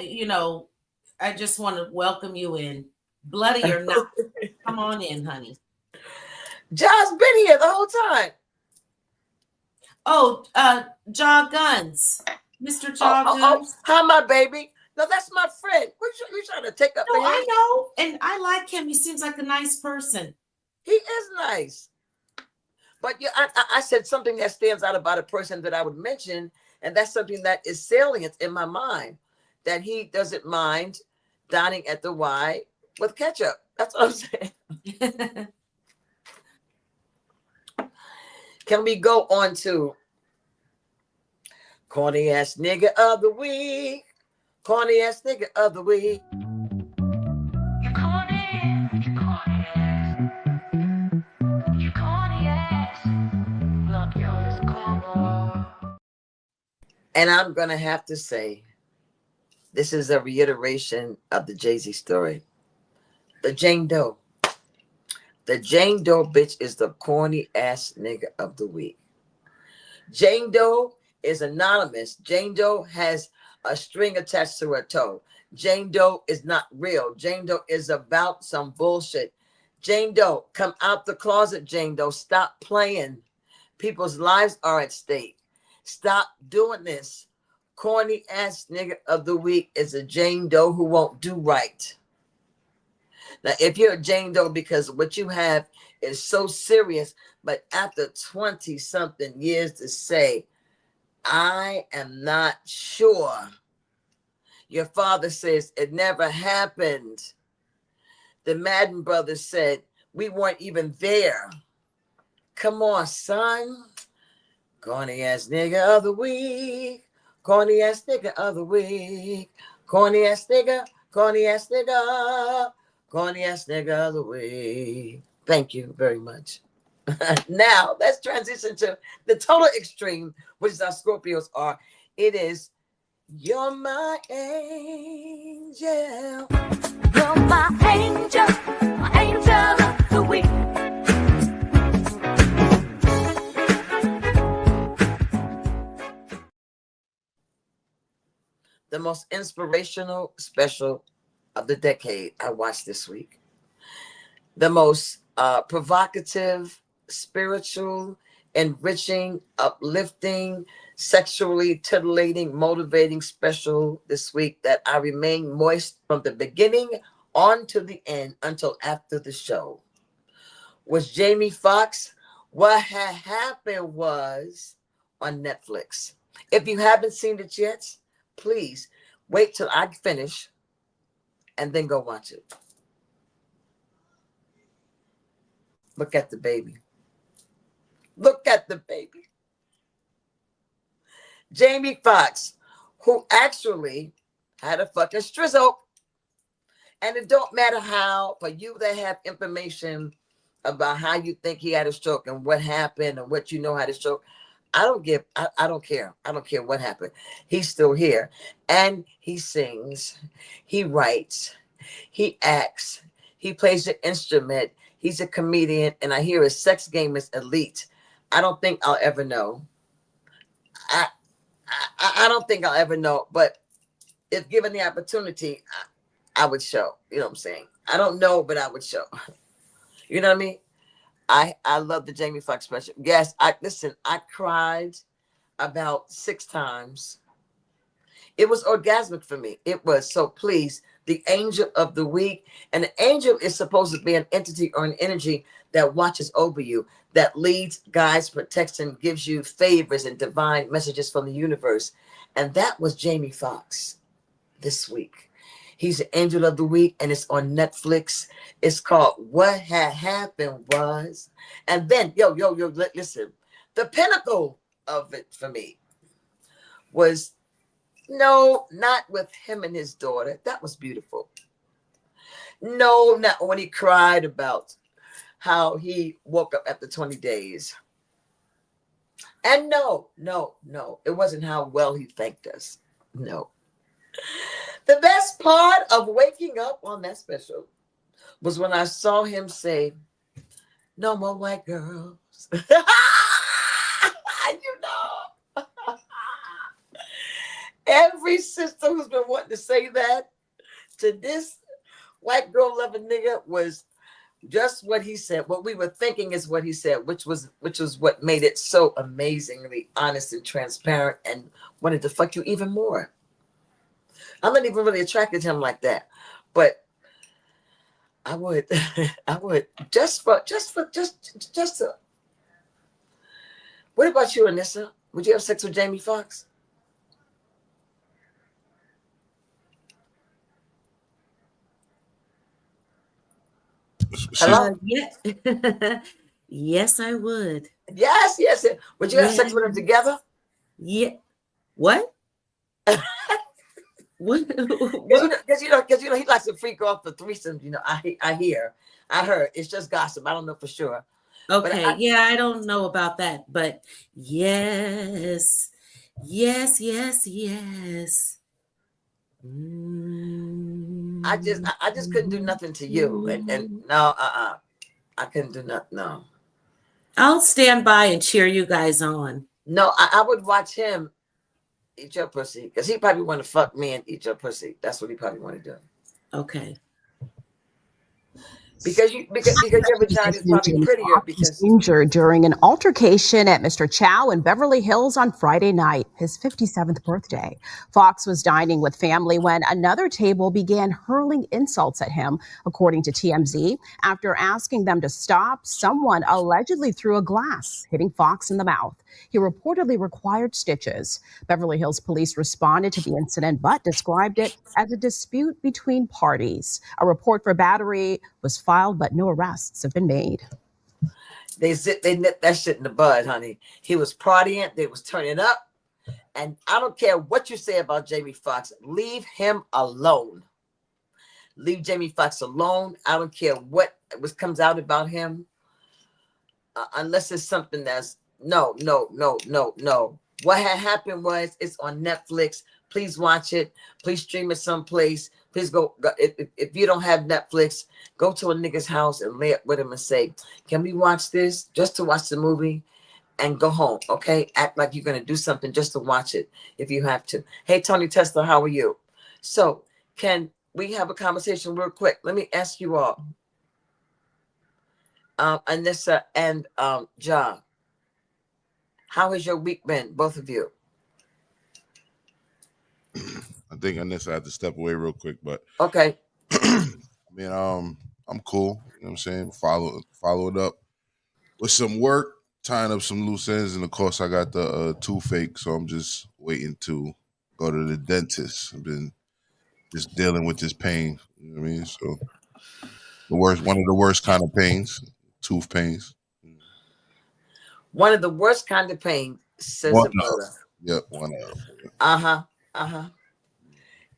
I just want to welcome you in, bloody or not. Come on in, honey. Ja's been here the whole time. Oh, Ja Guns, Mr. Ja Guns. Hi, my baby. No, that's my friend. You trying to take up for him? I know, and I like him. He seems like a nice person. He is nice. But I said something that stands out about a person that I would mention, and that's something that is salient in my mind, that he doesn't mind dining at the Y with ketchup. That's what I'm saying. Can we go on to corny ass nigga of the week? Corny ass nigga of the week. And I'm going to have to say, this is a reiteration of the Jay-Z story. The Jane Doe. The Jane Doe bitch is the corny ass nigga of the week. Jane Doe is anonymous. Jane Doe has a string attached to her toe. Jane Doe is not real. Jane Doe is about some bullshit. Jane Doe, come out the closet, Jane Doe. Stop playing. People's lives are at stake. Stop doing this. Corny ass nigga of the week is a Jane Doe who won't do right. Now, if you're a Jane Doe because what you have is so serious, but after 20-something years to say, I am not sure. Your father says it never happened. The Madden brothers said we weren't even there. Come on, son. Corny ass nigga of the week. Corny ass nigga of the week. Corny ass nigga. Corny ass nigga. Corny ass nigga of the week. Thank you very much. Now, let's transition to the total extreme, which is our Scorpios are. It is, you're my angel. You're my angel of the week. The most inspirational special of the decade I watched this week. The most provocative, spiritual, enriching, uplifting, sexually titillating, motivating special this week that I remain moist from the beginning on to the end until after the show was Jamie Foxx. What had happened was on Netflix. If you haven't seen it yet, please wait till I finish and then go watch it. Look at the baby. Look at the baby. Jamie Foxx, who actually had a fucking strizzle. And it don't matter how, for you that have information about how you think he had a stroke and what happened and what you know had a stroke, I don't care. I don't care what happened. He's still here. And he sings, he writes, he acts, he plays the instrument, he's a comedian, and I hear his sex game is elite. I don't think I'll ever know. I don't think I'll ever know, but if given the opportunity, I would show. You know what I'm saying? I don't know, but I would show. You know what I mean? I love the Jamie Foxx special. Yes, I cried about 6 times. It was orgasmic for me. It was. So please, the angel of the week. And an angel is supposed to be an entity or an energy that watches over you, that leads, guides, protects, and gives you favors and divine messages from the universe. And that was Jamie Foxx this week. He's the angel of the week, and it's on Netflix. It's called What Had Happened Was. And then, listen, the pinnacle of it for me was, no, not with him and his daughter. That was beautiful. No, not when he cried about how he woke up after 20 days. And no, it wasn't how well he thanked us. No. The best part of waking up on that special was when I saw him say, "No more white girls." You know. Every sister who's been wanting to say that to this white girl loving nigga was just what he said. What we were thinking is what he said, which was what made it so amazingly honest and transparent, and wanted to fuck you even more. I'm not even really attracted to him like that, but I would, I would just to. What about you, Anissa? Would you have sex with Jamie Foxx? Hello? Yeah. Yes, I would. Yes. Would you have sex with him together? Yeah. What? What? Because he likes to freak off the threesomes. You know, I heard. It's just gossip. I don't know for sure. Okay, I don't know about that, but yes. I just couldn't do nothing to you, and no, I couldn't do nothing. No, I'll stand by and cheer you guys on. No, I would watch him eat your pussy, because he probably want to fuck me and eat your pussy. That's what he probably want to do. Okay. Because your vagina is probably prettier. Because injured during an altercation at Mr. Chow in Beverly Hills on Friday night, his 57th birthday. Fox was dining with family when another table began hurling insults at him, according to TMZ. After asking them to stop, someone allegedly threw a glass, hitting Fox in the mouth. He reportedly required stitches. Beverly Hills police responded to the incident, but described it as a dispute between parties. A report for battery was filed, but no arrests have been made. They nipped that shit in the bud, honey. He was partying. They was turning up. And I don't care what you say about Jamie Foxx. Leave him alone. Leave Jamie Foxx alone. I don't care what comes out about him. Unless it's something that's no. What had happened was, it's on Netflix. Please watch it. Please stream it someplace. Please go. If you don't have Netflix, go to a nigga's house and lay up with him and say, "Can we watch this?" Just to watch the movie and go home, okay? Act like you're going to do something just to watch it if you have to. Hey, Tony Tesla, how are you? So, can we have a conversation real quick? Let me ask you all. Anissa and John, how has your week been, both of you? I think Anissa had to step away real quick, but okay. I mean, I'm cool. You know what I'm saying? Follow it up with some work, tying up some loose ends, and of course, I got the toothache, so I'm just waiting to go to the dentist. I've been just dealing with this pain. You know what I mean? So one of the worst kind of pains, tooth pains. One of the worst kind of pain, says the brother. Yep, one of.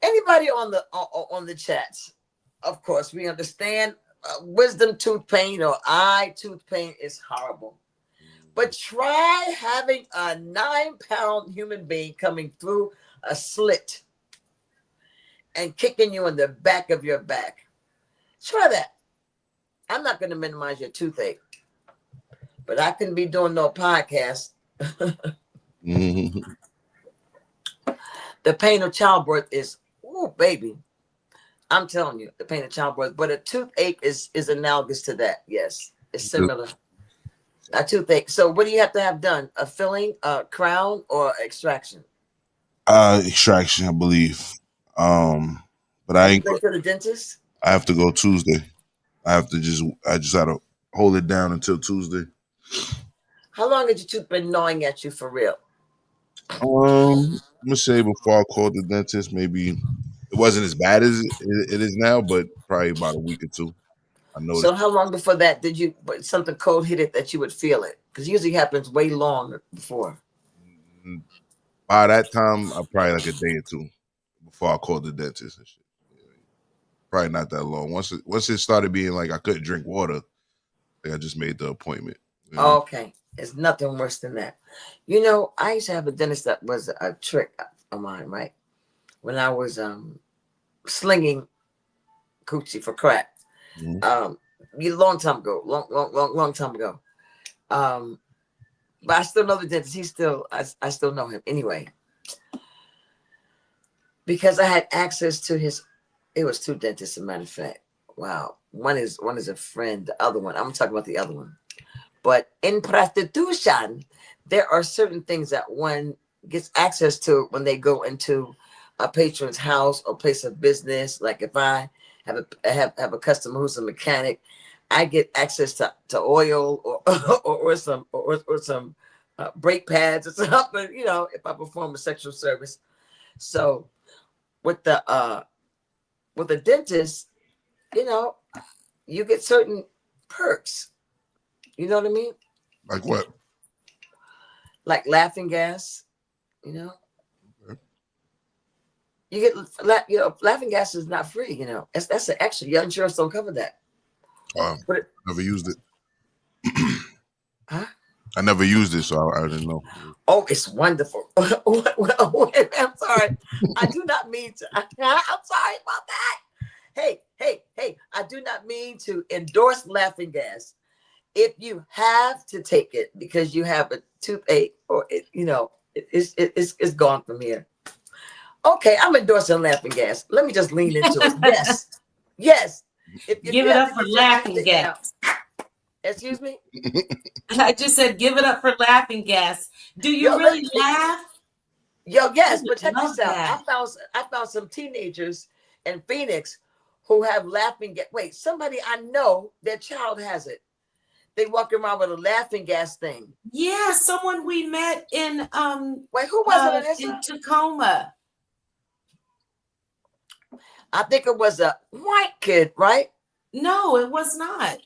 Anybody on the chats? Of course, we understand wisdom tooth pain or eye tooth pain is horrible. But try having a 9-pound human being coming through a slit and kicking you in the back of your back. Try that. I'm not going to minimize your toothache, but I couldn't be doing no podcast. The pain of childbirth is, oh, baby. I'm telling you, the pain of childbirth. But a toothache is analogous to that. Yes, it's similar. A toothache. So what do you have to have done? A filling, a crown, or extraction? Extraction, I believe. But I Have you ain't. been to the dentist? I have to go Tuesday. I just had to hold it down until Tuesday. How long had your tooth been gnawing at you for real? I'm gonna say before I called the dentist, maybe it wasn't as bad as it is now, but probably about a week or two. I noticed. So how long before that did you something cold hit it that you would feel it? Because usually happens way long before. By that time, I probably like a day or two before I called the dentist and shit. Probably not that long. Once it started being like I couldn't drink water, I just made the appointment. You know? Okay, it's nothing worse than that. You know, I used to have a dentist that was a trick of mine, right? When I was slinging coochie for crack, long time ago, long time ago. But I still know the dentist. I still know him anyway, because I had access to his. It was two dentists, as a matter of fact. Wow, one is a friend. The other one, I'm talking about the other one. But in prostitution, there are certain things that one gets access to when they go into a patron's house or place of business. Like if I have a customer who's a mechanic, I get access to oil or some brake pads or something. You know, if I perform a sexual service. So with the dentist, you know, you get certain perks. You know what I mean? Like what? Like laughing gas, you know. Okay. You get, laughing gas is not free. You know, that's an extra. Your insurance don't cover that. Never used it. Huh? I never used it, so I didn't know. Oh, it's wonderful. Well, I'm sorry. I do not mean to. I'm sorry about that. Hey! I do not mean to endorse laughing gas. If you have to take it because you have a toothache or it's gone from here. Okay, I'm endorsing laughing gas. Let me just lean into it. Yes. If give it up for laughing gas. Excuse me? I just said give it up for laughing gas. Do you really laugh? Yes, but check this out. I found some teenagers in Phoenix who have laughing gas. Wait, somebody I know, their child has it. They walk around with a laughing gas thing. Yeah, someone we met in wait, who was it? In Tacoma. I think it was a white kid, right? No, it was not.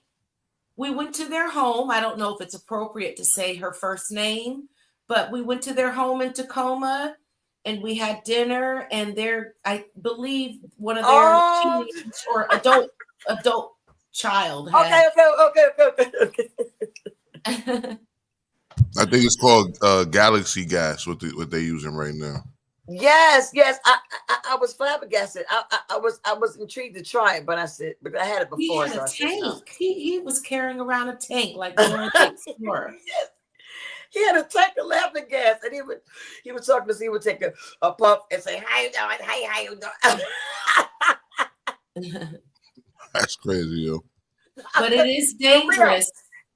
We went to their home. I don't know if it's appropriate to say her first name, but we went to their home in Tacoma and we had dinner, and I believe one of their teenagers or adult child had. Okay. I think it's called Galaxy Gas. What they're using right now. Yes. I was flabbergasted. I was intrigued to try it, but I had it before. He had a tank. He was carrying around a tank like Dora the Explorer. Yes. He had a tank of laughing gas, and he would talk to us. He would take a puff and say, "How you doing? Hey, how you doing?" That's crazy, yo. But it is dangerous.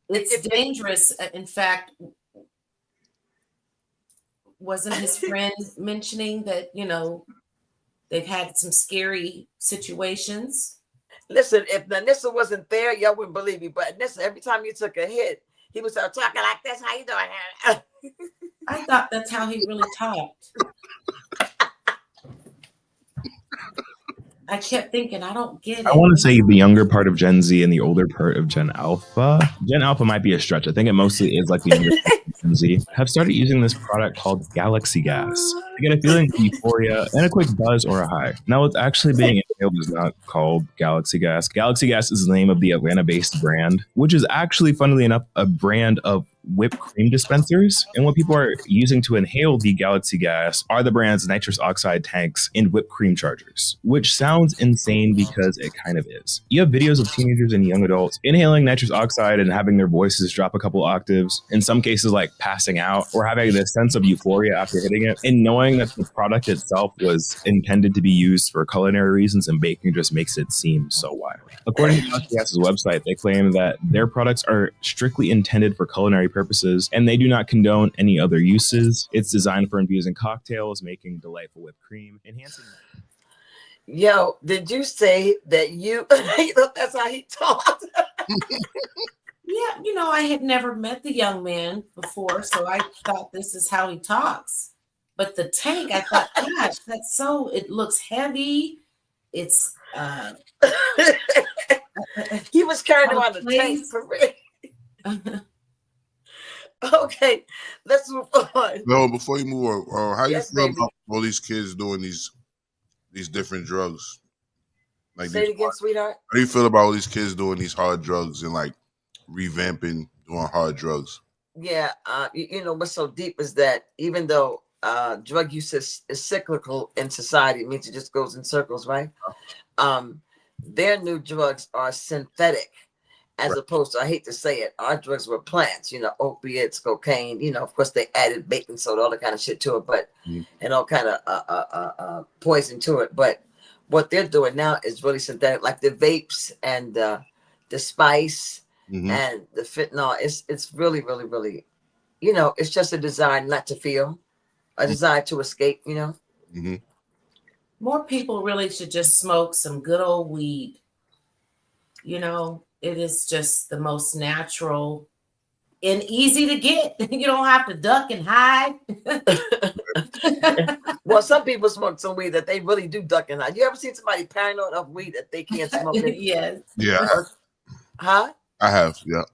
It's dangerous. In fact, wasn't his friend mentioning that, they've had some scary situations? Listen, if Nanissa wasn't there, y'all wouldn't believe me. But Nanissa, every time you took a hit, he would start talking like this. How you doing? I thought that's how he really talked. I kept thinking, I don't get it. I want to say the younger part of Gen Z and the older part of Gen Alpha. Gen Alpha might be a stretch. I think it mostly is like the younger part of Gen Z have started using this product called Galaxy Gas to get a feeling of euphoria and a quick buzz or a high. Now, what's actually being inhaled is not called Galaxy Gas. Galaxy Gas is the name of the Atlanta-based brand, which is actually, funnily enough, a brand of whipped cream dispensers. And what people are using to inhale the Galaxy gas are the brand's nitrous oxide tanks and whipped cream chargers, which sounds insane because it kind of is. You have videos of teenagers and young adults inhaling nitrous oxide and having their voices drop a couple octaves, in some cases like passing out or having this sense of euphoria after hitting it, and knowing that the product itself was intended to be used for culinary reasons and baking just makes it seem so wild. According to Galaxy Gas's website, they claim that their products are strictly intended for culinary purposes and they do not condone any other uses. It's designed for infusing cocktails, making delightful whipped cream, enhancing. Yo, did you say that you that's how he talked? Yeah, I had never met the young man before, so I thought this is how he talks. But the tank, I thought, gosh, it looks heavy. It's he was carrying around the tank for real. Okay, let's move on. No, before you move on, how Yes, you feel baby. about all these kids doing these different drugs? Like, Say it again, sweetheart. How do you feel about all these kids doing these hard drugs and like revamping doing hard drugs? Yeah, what's so deep is that even though drug use is cyclical in society, it means it just goes in circles, right? Their new drugs are synthetic, as opposed to, I hate to say it, our drugs were plants, opiates, cocaine, of course they added baking soda, all that kind of shit to it, but and all kind of poison to it. But what they're doing now is really synthetic, like the vapes and the spice and the fentanyl. It's really, really, really, it's just a desire not to feel, a desire to escape, More people really should just smoke some good old weed. It is just the most natural and easy to get. You don't have to duck and hide. Well, some people smoke some weed that they really do duck and hide. You ever seen somebody paranoid of weed that they can't smoke it? Yes. Yeah. Huh? I have, yeah.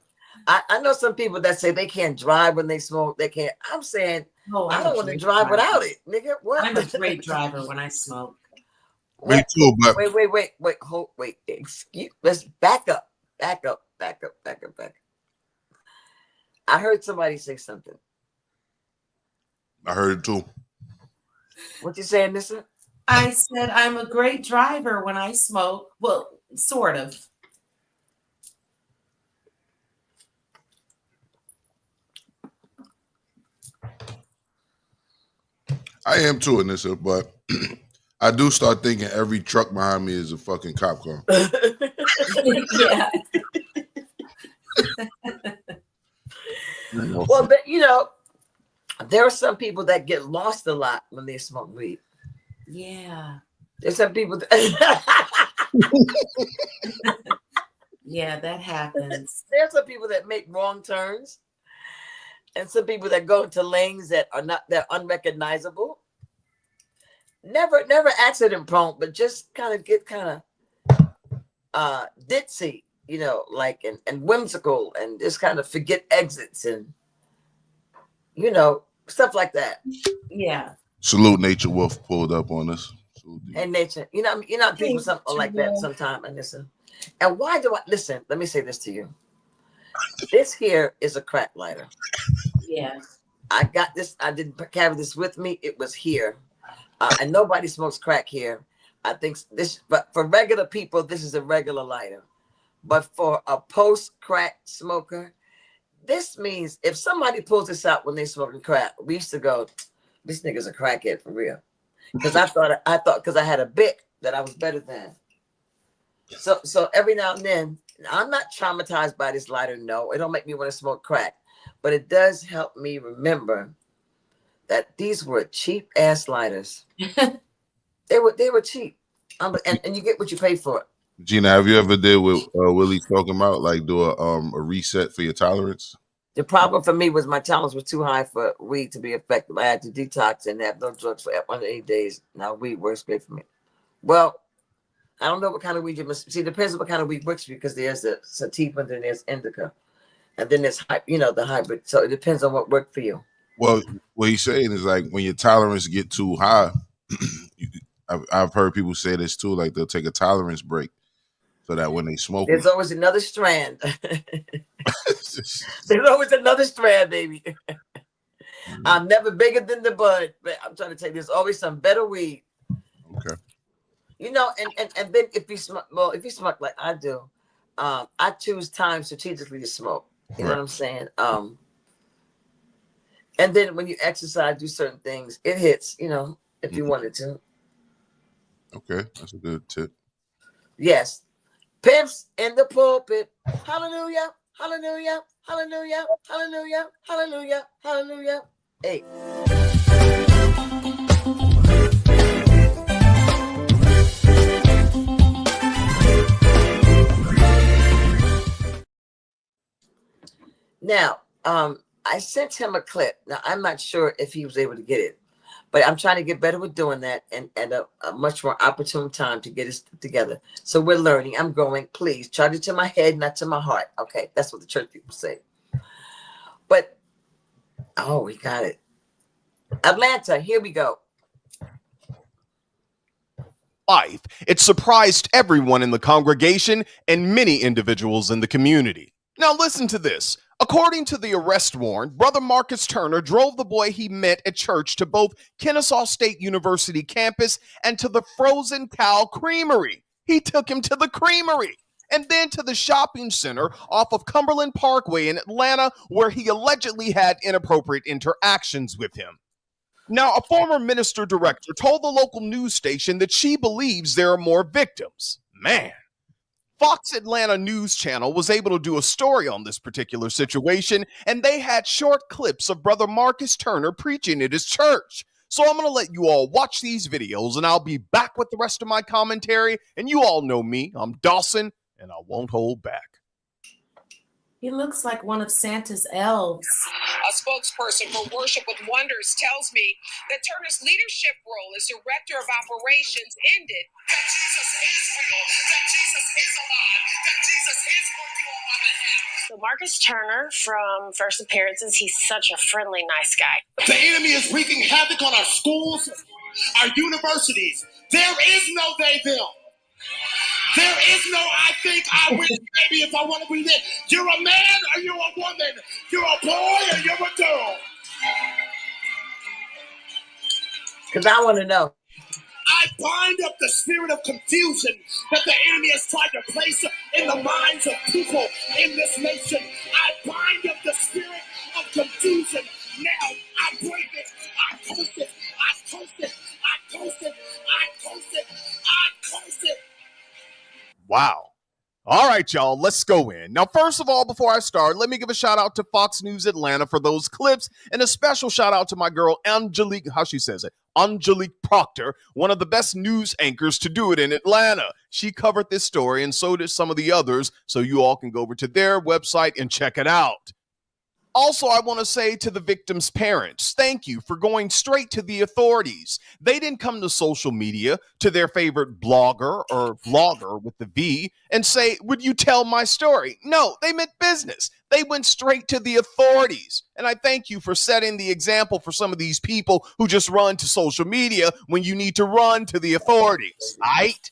I know some people that say they can't drive when they smoke. They can't. I'm saying, I don't want to drive without it, nigga. What? I'm a great driver when I smoke. Me too, but Wait. Let's back up. I heard somebody say something. I heard it too. What you saying, Nissa? I said I'm a great driver when I smoke. Well, sort of. I am too, Anissa, but I do start thinking every truck behind me is a fucking cop car. Yeah. Well, but there are some people that get lost a lot when they smoke weed. Yeah. There's some people Yeah, that happens. There's some people that make wrong turns, and some people that go into lanes that are unrecognizable. Never accident prone, but just get ditzy, like and whimsical, and just kind of forget exits and stuff like that. Yeah. Salute Nature Wolf pulled up on us. And nature, people something like that sometimes. And listen, and why do I listen? Let me say this to you. This here is a crack lighter. Yeah. I got this. I didn't carry this with me. It was here, and nobody smokes crack here. I think this, but for regular people, this is a regular lighter. But for a post-crack smoker, this means if somebody pulls this out when they smoking crack, we used to go, "This nigga's a crackhead for real." Because I thought because I had a Bic that I was better than. So every now and then, I'm not traumatized by this lighter. No, it don't make me want to smoke crack, but it does help me remember that these were cheap ass lighters. They were cheap, and you get what you pay for it. Gina, have you ever did what Willie's talking about, like do a reset for your tolerance? The problem for me was my tolerance was too high for weed to be effective. I had to detox and have no drugs for 108 days. Now weed works great for me. Well, I don't know what kind of weed you must see. It depends on what kind of weed works for you, because there's the sativa and then there's indica, and then there's the hybrid. So it depends on what worked for you. Well, what he's saying is like when your tolerance get too high, I've heard people say this too. Like they'll take a tolerance break. so that when they smoke There's it, always another strand. There's always another strand, baby. I'm never bigger than the bud, but I'm trying to tell you, there's always some better weed. okay. You know, and then if you smoke, well, if you smoke like I do, I choose time strategically to smoke. You know what I'm saying? And then when you exercise, do certain things, it hits, you know, if you wanted to. Okay, that's a good tip. Yes. Pimps in the pulpit. Hallelujah. Hallelujah. Hallelujah. Hallelujah. Hallelujah. Hallelujah. Hey. Now, I sent him a clip. Now, I'm not sure if he was able to get it, but I'm trying to get better with doing that and at a much more opportune time to get us together. So we're learning. I'm growing. Please charge it to my head, not to my heart. Okay, that's what the church people say. But, oh, we got it. Atlanta, here we go. Life, it surprised everyone in the congregation and many individuals in the community. Now listen to this. According to the arrest warrant, Brother Marcus Turner drove the boy he met at church to both Kennesaw State University campus and to the Frozen Cow Creamery. He took him to the creamery and then to the shopping center off of Cumberland Parkway in Atlanta, where he allegedly had inappropriate interactions with him. Now, a former minister director told the local news station that she believes there are more victims. Man. Fox Atlanta News Channel was able to do a story on this particular situation, and they had short clips of Brother Marcus Turner preaching at his church. So I'm going to let you all watch these videos, and I'll be back with the rest of my commentary. And you all know me. I'm Dawson, and I won't hold back. He looks like one of Santa's elves. A spokesperson for Worship with Wonders tells me that Turner's leadership role as director of operations ended. That Jesus is real, that Jesus is alive, that Jesus is working on my behalf. So Marcus Turner, from First Appearances, he's such a friendly, nice guy. The enemy is wreaking havoc on our schools, our universities. There is no they, them. There is no I think, I wish, maybe if I want to be there. You're a man or you're a woman. You're a boy or you're a girl. Because I want to know. I bind up the spirit of confusion that the enemy has tried to place in the minds of people in this nation. I bind up the spirit of confusion. Now, I break it. I curse it. I curse it. I curse it. I curse it. I curse it. Wow. All right, y'all, let's go in. Now, first of all, before I start, let me give a shout out to Fox News Atlanta for those clips, and a special shout out to my girl, Angelique, how she says it, Angelique Proctor, one of the best news anchors to do it in Atlanta. She covered this story, and so did some of the others, so you all can go over to their website and check it out. Also, I want to say to the victims' parents, thank you for going straight to the authorities. They didn't come to social media, to their favorite blogger or vlogger with the V, and say, would you tell my story? No, they meant business. They went straight to the authorities. And I thank you for setting the example for some of these people who just run to social media when you need to run to the authorities, right?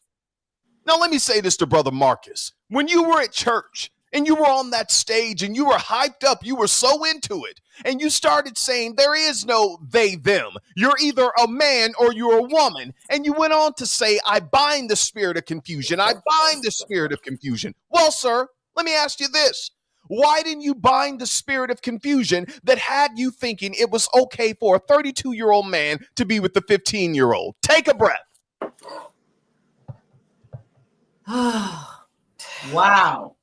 Now, let me say this to Brother Marcus. When you were at church, and you were on that stage and you were hyped up, you were so into it, and you started saying there is no they, them. You're either a man or you're a woman. And you went on to say, I bind the spirit of confusion. I bind the spirit of confusion. Well, sir, let me ask you this. Why didn't you bind the spirit of confusion that had you thinking it was okay for a 32-year-old man to be with the 15-year-old? Take a breath. Wow.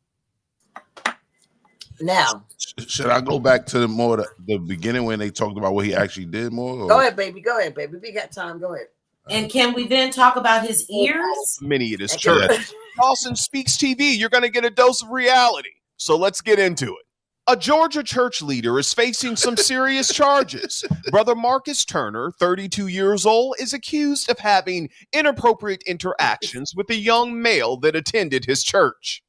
Now, should I go back to the beginning when they talked about what he actually did more? Or? Go ahead, baby. Go ahead, baby. We got time. Go ahead. And can we then talk about his ears? Many at his church. Dawson Speaks TV. You're going to get a dose of reality. So let's get into it. A Georgia church leader is facing some serious charges. Brother Marcus Turner, 32 years old, is accused of having inappropriate interactions with a young male that attended his church.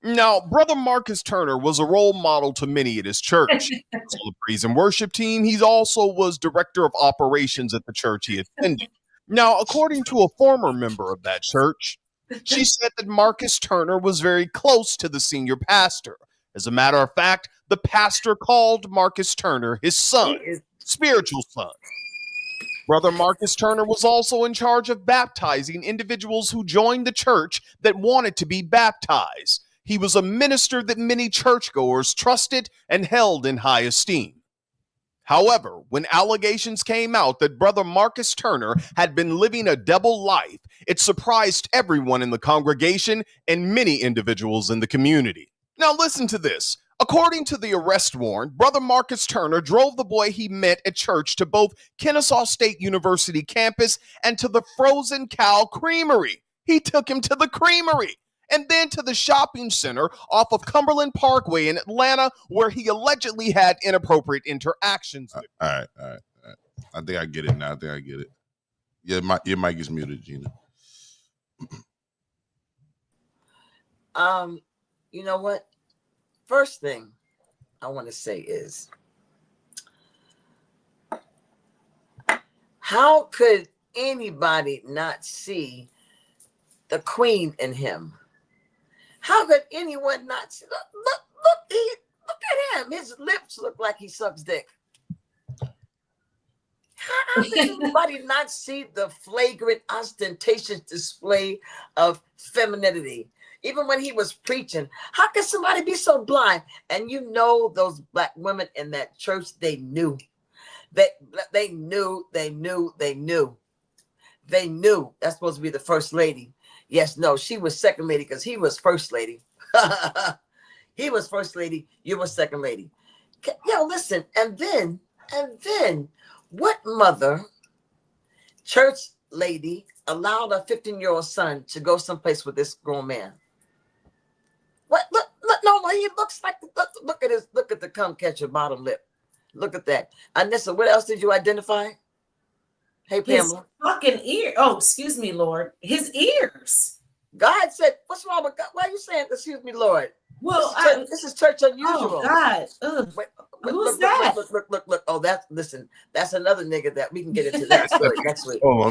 Now, Brother Marcus Turner was a role model to many at his church. So the praise and worship team, he also was director of operations at the church he attended. Now, according to a former member of that church, She said that Marcus Turner was very close to the senior pastor. As a matter of fact, the pastor called Marcus Turner his son, spiritual son. Brother Marcus Turner was also in charge of baptizing individuals who joined the church that wanted to be baptized. He was a minister that many churchgoers trusted and held in high esteem. However, when allegations came out that Brother Marcus Turner had been living a double life, it surprised everyone in the congregation and many individuals in the community. Now listen to this. According to the arrest warrant, Brother Marcus Turner drove the boy he met at church to both Kennesaw State University campus and to the Frozen Cow Creamery. He took him to the creamery and then to the shopping center off of Cumberland Parkway in Atlanta, where he allegedly had inappropriate interactions with. All right. I think I get it now. Yeah, your mic is muted, Gina. You know what? First thing I want to say is, how could anybody not see the queen in him? How could anyone not see? Look at him. His lips look like he sucks dick. How could anybody not see the flagrant, ostentatious display of femininity? Even when he was preaching, how could somebody be so blind? And you know, those black women in that church, they knew. They knew. That's supposed to be the first lady. Yes, no, she was second lady because he was first lady. He was first lady. You were second lady. Yo, listen. And then, what mother, church lady, allowed a 15-year-old son to go someplace with this grown man? What? Look, no, he looks like. Look at the cum catcher bottom lip. Look at that. Anissa, what else did you identify? Hey, Pamela. His fucking ear. Oh, excuse me, Lord. His ears. God said, "What's wrong with God? Why are you saying, excuse me, Lord?" Well, this is church unusual. Oh God. Who's that? Look. Oh, that's another nigga that we can get into that story next week. Oh,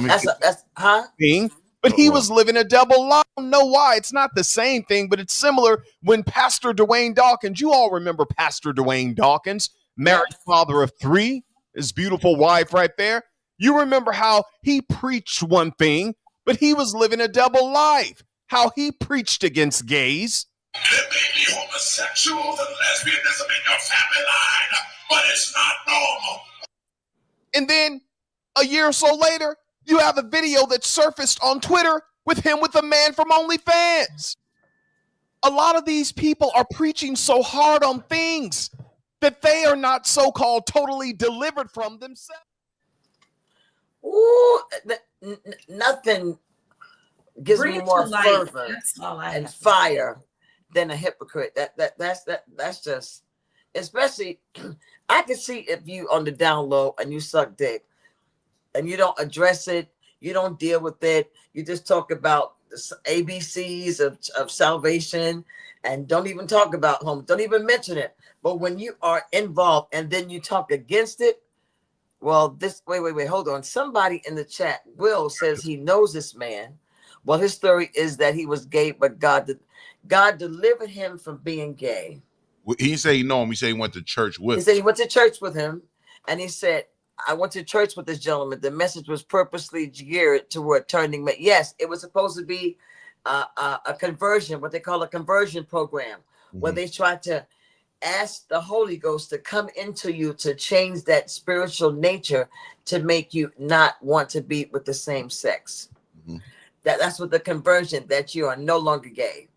But he was living a double life. I don't know why. It's not the same thing, but it's similar when Pastor Dwayne Dawkins, you all remember Pastor Dwayne Dawkins, married father of 3, his beautiful wife right there. You remember how he preached one thing, but he was living a double life. How he preached against gays. There may be homosexuals and lesbianism in your family line, but it's not normal. And then a year or so later, you have a video that surfaced on Twitter with him with a man from OnlyFans. A lot of these people are preaching so hard on things that they are not so-called totally delivered from themselves. Ooh, nothing gives me more light. fervor and fire than a hypocrite. That's just, especially, I can see if you on the down low and you suck dick and you don't address it, you don't deal with it, you just talk about the ABCs of salvation and don't even talk about home, don't even mention it. But when you are involved and then you talk against it, well, wait, hold on. Somebody in the chat, Will, says he knows this man. Well, his story is that he was gay, but God delivered him from being gay. He said he know him. He said he went to church with him. He said he went to church with him, and he said, I went to church with this gentleman. The message was purposely geared toward turning men. Yes, it was supposed to be a conversion, what they call a conversion program, where they try to ask the Holy Ghost to come into you to change that spiritual nature to make you not want to be with the same sex. That's what the conversion, that you are no longer gay.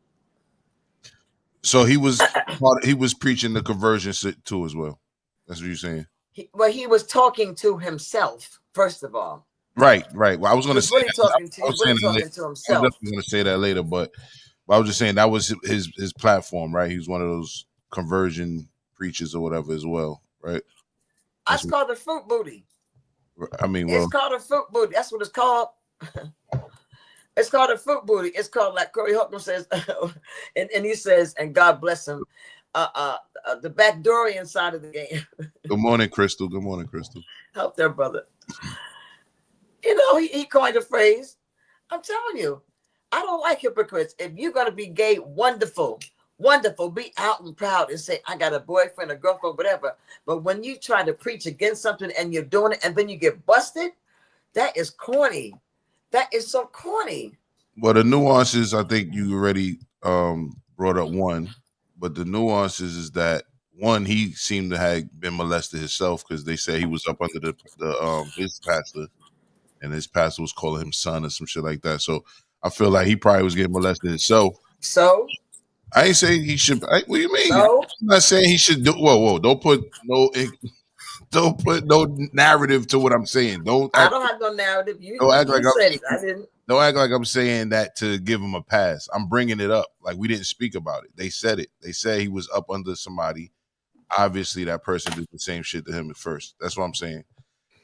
So he was preaching the conversion too as well. That's what you're saying. He was talking to himself, first of all. Right. Well, I was going to say really talking to himself. I was definitely going to say that later, but I was just saying that was his platform, right? He was one of those conversion preachers or whatever as well, right? That's called a fruit booty. I mean, it's called a fruit booty. That's what it's called. It's called a fruit booty. It's called, like Corey Holcomb says, and he says, and God bless him, the backdoorian side of the game. Good morning, Crystal. Help there, brother. You know, he coined a phrase. I'm telling you, I don't like hypocrites. If you're gonna be gay, wonderful, wonderful. Be out and proud and say, I got a boyfriend, a girlfriend, whatever. But when you try to preach against something and you're doing it and then you get busted, that is corny. That is so corny. Well, the nuances, I think you already brought up one, but the nuances is that one, he seemed to have been molested himself because they said he was up under the his pastor, and his pastor was calling him son or some shit like that. So I feel like he probably was getting molested himself. So I ain't saying he should. What do you mean? So? I'm not saying he should do. Whoa! Don't put no narrative to what I'm saying. I don't have no narrative. You Act like said it. I didn't. Don't act like I'm saying that to give him a pass. I'm bringing it up. Like we didn't speak about it. They said it. They said he was up under somebody. Obviously, that person did the same shit to him at first. That's what I'm saying.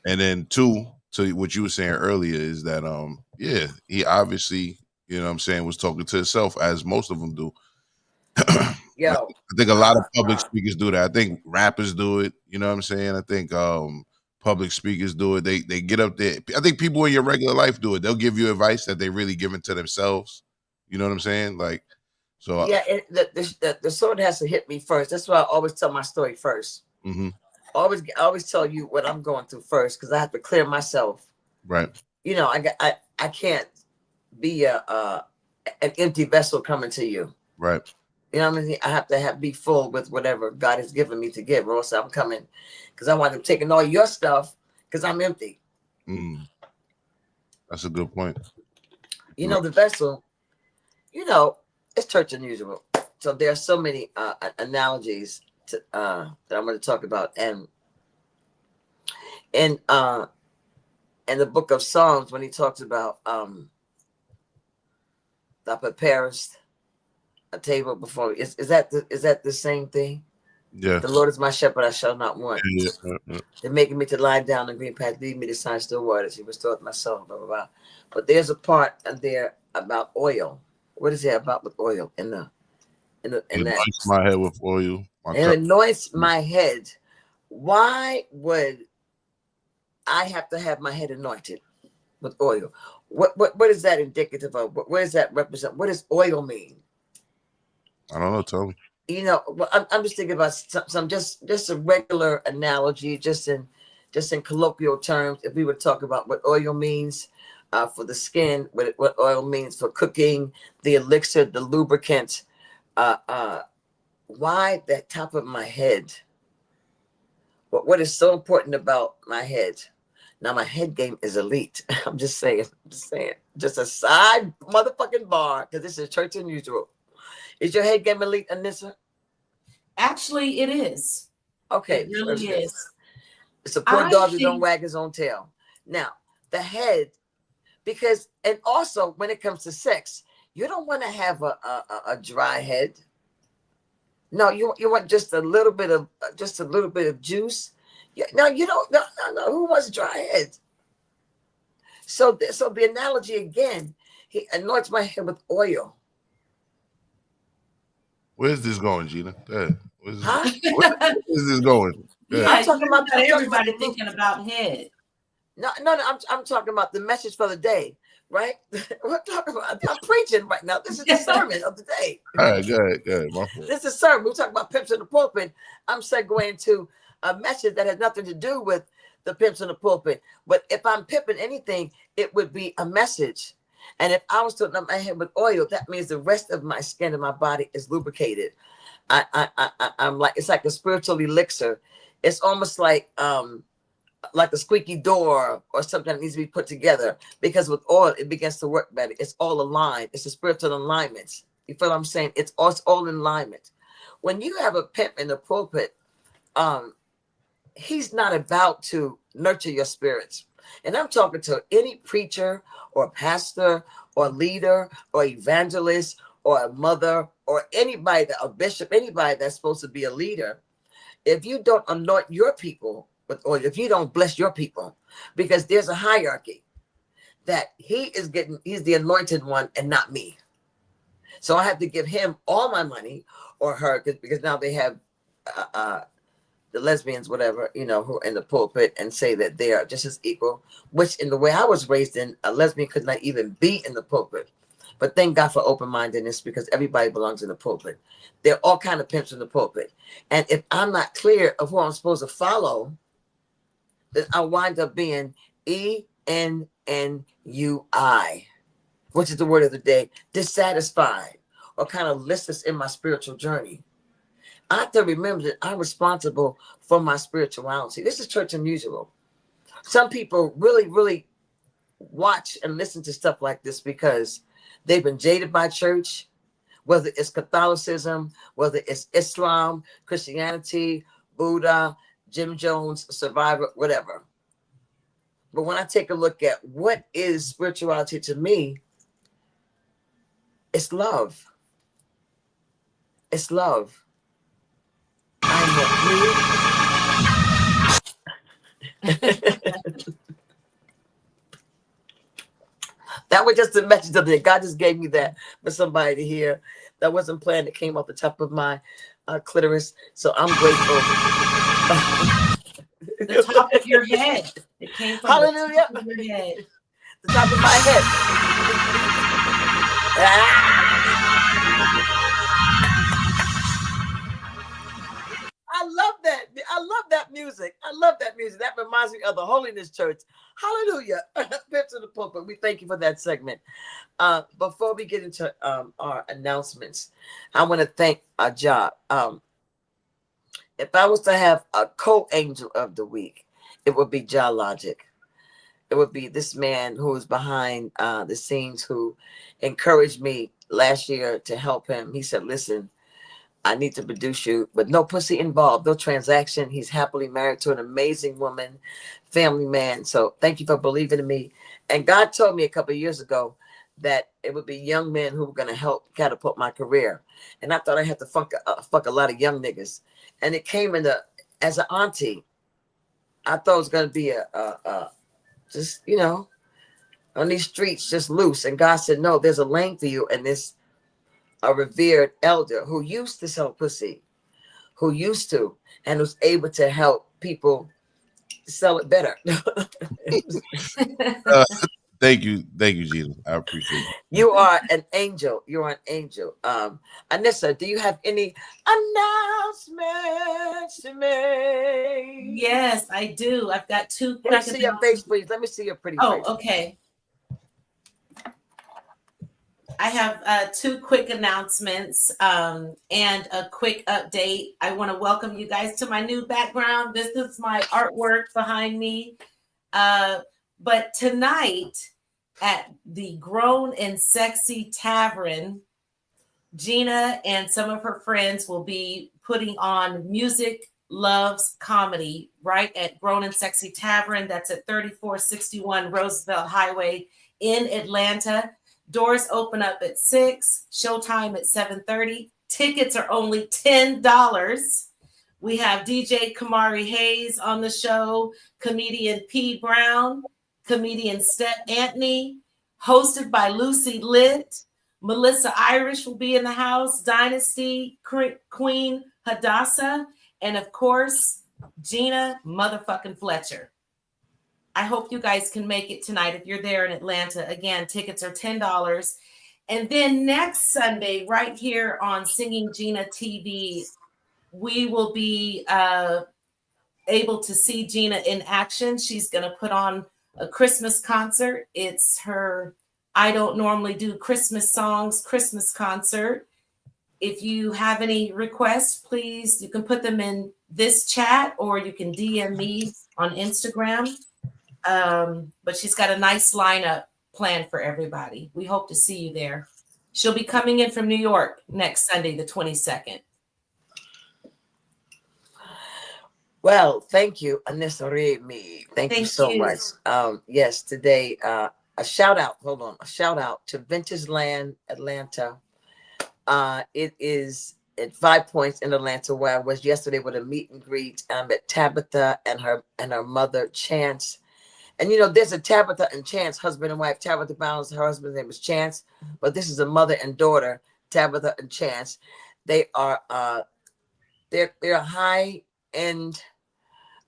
And then two, to what you were saying earlier, is that yeah, he obviously, you know what I'm saying, was talking to himself, as most of them do. Yo, I think a lot of public speakers do that. I think rappers do it. You know what I'm saying? I think public speakers do it. They get up there. I think people in your regular life do it. They'll give you advice that they really giving to themselves. You know what I'm saying? Like, so yeah, the sword has to hit me first. That's why I always tell my story first. mm-hmm. I always tell you what I'm going through first because I have to clear myself. Right. You know, I can't be an empty vessel coming to you. Right. You know what I mean? I have to be full with whatever God has given me to give, or else I'm coming because I want them taking all your stuff because I'm empty. Mm. That's a good point. You know, the vessel, you know, it's church unusual. So there are so many analogies to, that I'm going to talk about. And in the book of Psalms, when he talks about thou preparest a table before me, is that the same thing? Yeah. The Lord is my shepherd, I shall not want. Yeah. They're making me to lie down in green path, lead me to sign still waters. He restored my soul, blah, blah, blah. But there's a part in there about oil. What is it about with oil in that? Anoints my head with oil. It anoints my head. Why would I have to have my head anointed with oil? What is that indicative of? What does that represent? What does oil mean? I don't know. Tell me. You know, I'm just thinking about some just a regular analogy, just in colloquial terms. If we would talk about what oil means for the skin, what oil means for cooking, the elixir, the lubricant. Why that top of my head? What is so important about my head? Now my head game is elite. I'm just saying. Just a side motherfucking bar because this is church unusual. Is your head game elite, Anissa? Actually, it is. Okay, it really is. It's a poor dog who don't wag his own tail. Now, the head, because, and also when it comes to sex, you don't want to have a dry head. No, you want just a little bit of juice. No, you don't. No. Who wants dry head? So the analogy again, he anoints my head with oil. Where's this going, Gina? Where is this going? Yeah, I'm talking about everybody thinking about head. No. I'm talking about the message for the day, right? We're talking about. I'm preaching right now. This is the sermon of the day. All right, go ahead. My fault. This is a sermon. We're talking about pimps in the pulpit. I'm segueing to a message that has nothing to do with the pimps in the pulpit. But if I'm pimping anything, it would be a message. And if I was to anoint my head with oil, that means the rest of my skin and my body is lubricated. I'm like, it's like a spiritual elixir. It's almost like a squeaky door or something that needs to be put together, because with oil, it begins to work better. It's all aligned. It's a spiritual alignment. You feel what I'm saying? It's all in alignment. When you have a pimp in the pulpit, he's not about to nurture your spirits. And I'm talking to any preacher or pastor or leader or evangelist or a mother or anybody, a bishop, anybody that's supposed to be a leader. If you don't anoint your people with oil, if you don't bless your people, because there's a hierarchy that he's the anointed one and not me. So I have to give him all my money or her, because now they have the lesbians, whatever, who are in the pulpit and say that they are just as equal, which in the way I was raised in, a lesbian could not even be in the pulpit But thank God for open-mindedness, because everybody belongs in the pulpit. There are all kind of pimps in the pulpit. And if I'm not clear of who I'm supposed to follow, then I wind up being ENNUI, which is the word of the day, dissatisfied, or kind of listless in my spiritual journey. I have to remember that I'm responsible for my spirituality. This is church unusual. Some people really, really watch and listen to stuff like this because they've been jaded by church, whether it's Catholicism, whether it's Islam, Christianity, Buddha, Jim Jones, Survivor, whatever. But when I take a look at what is spirituality to me, it's love. It's love. That was just a message of it. God just gave me that for somebody to hear. That wasn't planned. It came off the top of my clitoris. So I'm grateful. The top of your head. It came from Hallelujah. the top of your head. The top of my head. I love that. I love that music. I love that music. That reminds me of the Holiness Church. Hallelujah. Pip to the pulpit. We thank you for that segment. Before we get into our announcements, I want to thank our job. If I was to have a co-angel of the week, it would be Jah Logic. It would be this man who is behind the scenes, who encouraged me last year to help him. He said, listen, I need to produce you, but no pussy involved, no transaction. He's happily married to an amazing woman, family man. So thank you for believing in me. And God told me a couple of years ago that it would be young men who were going to help catapult my career. And I thought I had to fuck a lot of young niggas. And it came as an auntie. I thought it was going to be just, you know, on these streets, just loose. And God said, no, there's a lane for you. And this a revered elder who used to sell pussy, and was able to help people sell it better. Thank you, Gina. I appreciate it. You are an angel. You are an angel. Anissa, do you have any announcements to make? Yes, I do. I've got two. Let me see your face, please. Let me see your pretty face. Oh, okay. I have two quick announcements and a quick update. I want to welcome you guys to my new background. This is my artwork behind me. But tonight at the Grown and Sexy Tavern, Gina and some of her friends will be putting on Music Loves Comedy right at Grown and Sexy Tavern. That's at 3461 Roosevelt Highway in Atlanta. Doors open up at 6, showtime at 7:30. Tickets are only $10. We have DJ Kamari Hayes on the show, comedian P. Brown, comedian Steph Anthony, hosted by Lucy Litt. Melissa Irish will be in the house, Dynasty, Queen Hadassah, and of course, Gina motherfucking Fletcher. I hope you guys can make it tonight if you're there in Atlanta. Again, tickets are $10. And then next Sunday, right here on Singing Gina TV, we will be able to see Gina in action. She's going to put on a Christmas concert. It's her I Don't Normally Do Christmas Songs Christmas concert. If you have any requests, please, you can put them in this chat or you can DM me on Instagram. But she's got a nice lineup planned for everybody. We hope to see you there. She'll be coming in from New York next Sunday, the 22nd. Well, thank you, Anissa Remy. Thank you so much. Yes, today, a shout out to Vintage Land Atlanta. It is at 5 Points in Atlanta, where I was yesterday with a meet and greet. I met Tabitha and her mother, Chance. And, you know, there's a Tabitha and Chance, husband and wife. Tabitha Bounds, her husband's name is Chance. But this is a mother and daughter, Tabitha and Chance. They are they're high-end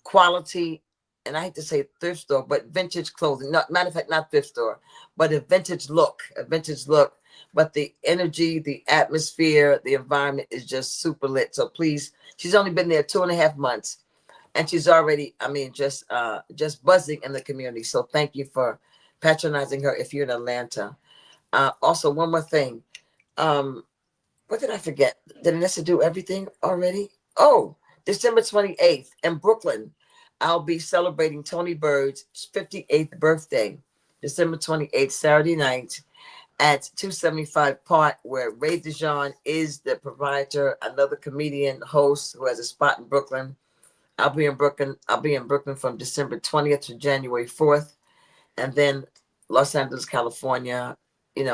quality, and I hate to say thrift store, but vintage clothing. Matter of fact, not thrift store, but a vintage look. but the energy, the atmosphere, the environment is just super lit. So please, she's only been there 2.5 months, and she's already, I mean, just buzzing in the community. So thank you for patronizing her if you're in Atlanta. Also, one more thing. What did I forget? Did Anissa do everything already? Oh, December 28th in Brooklyn, I'll be celebrating Tony Bird's 58th birthday. December 28th, Saturday night at 275 Park, where Ray DeJean is the proprietor, another comedian host who has a spot in Brooklyn. I'll be in Brooklyn from December 20th to January 4th, and then Los Angeles, California.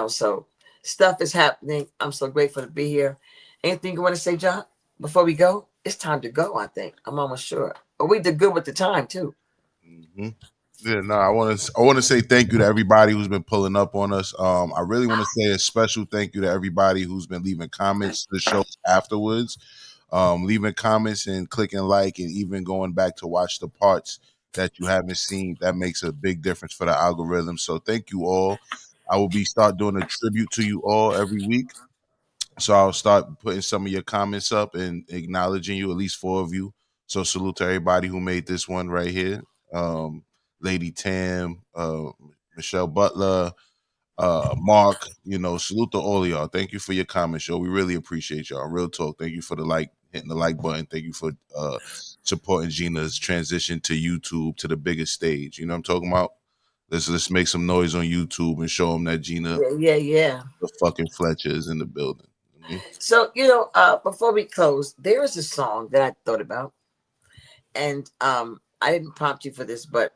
So stuff is happening. I'm so grateful to be here. Anything you want to say, John, before we go? It's time to go, I think. I'm almost sure. But we did good with the time, too. Mm-hmm. Yeah, no, I want to say thank you to everybody who's been pulling up on us. I really want to say a special thank you to everybody who's been leaving comments to the shows afterwards, leaving comments and clicking like, and even going back to watch the parts that you haven't seen. That makes a big difference for the algorithm. So thank you all. I will start doing a tribute to you all every week. So I'll start putting some of your comments up and acknowledging you, at least 4 of you. So salute to everybody who made this one right here. Lady Tam, Michelle Butler, Mark, salute to all of y'all. Thank you for your comments, yo. We really appreciate y'all. Real talk. Thank you for hitting the like button. Thank you for supporting Gina's transition to YouTube, to the biggest stage. You know what I'm talking about? Let's make some noise on YouTube and show them that Gina, Yeah. the fucking Fletcher, is in the building. So, before we close, there is a song that I thought about. And I didn't prompt you for this, but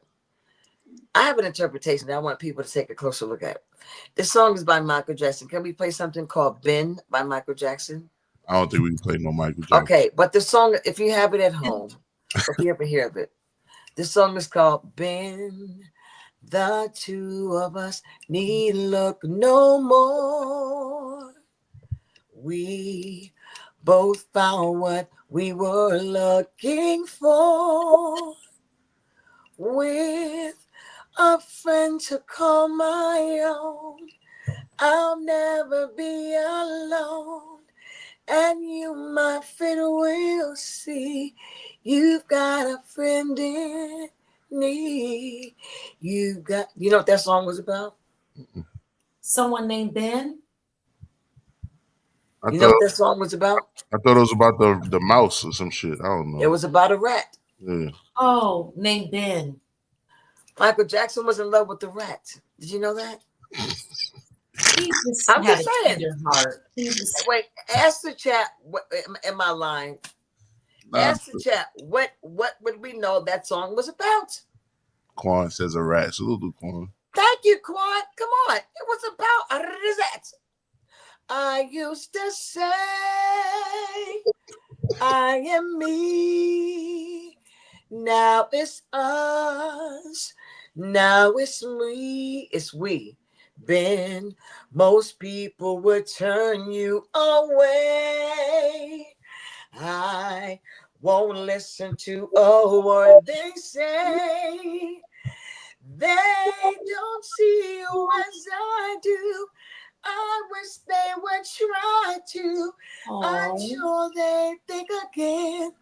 I have an interpretation that I want people to take a closer look at. This song is by Michael Jackson. Can we play something called Ben by Michael Jackson? I don't think we can play no Michael Jackson. Okay, but the song, if you have it at home, if you ever hear of it, this song is called Ben. The two of us need look no more. We both found what we were looking for. With a friend to call my own, I'll never be alone. And you, my friend, will see you've got a friend in need. You know what that song was about? Someone named Ben? You know what that song was about? I thought it was about the mouse or some shit. I don't know. It was about a rat. Yeah. Oh, named Ben. Michael Jackson was in love with the rat. Did you know that? I'm just saying. Heart. Wait, ask the chat. Am I lying? Ask the chat. What would we know that song was about? Quan says a rat. Salute to Quan. Thank you, Quan. Come on. It was about a rat. I used to say, I am me. Now it's us. Now it's me. It's we. Ben, most people would turn you away. I won't listen to a word they say. They don't see you as I do. I wish they would try to. I'm sure they think again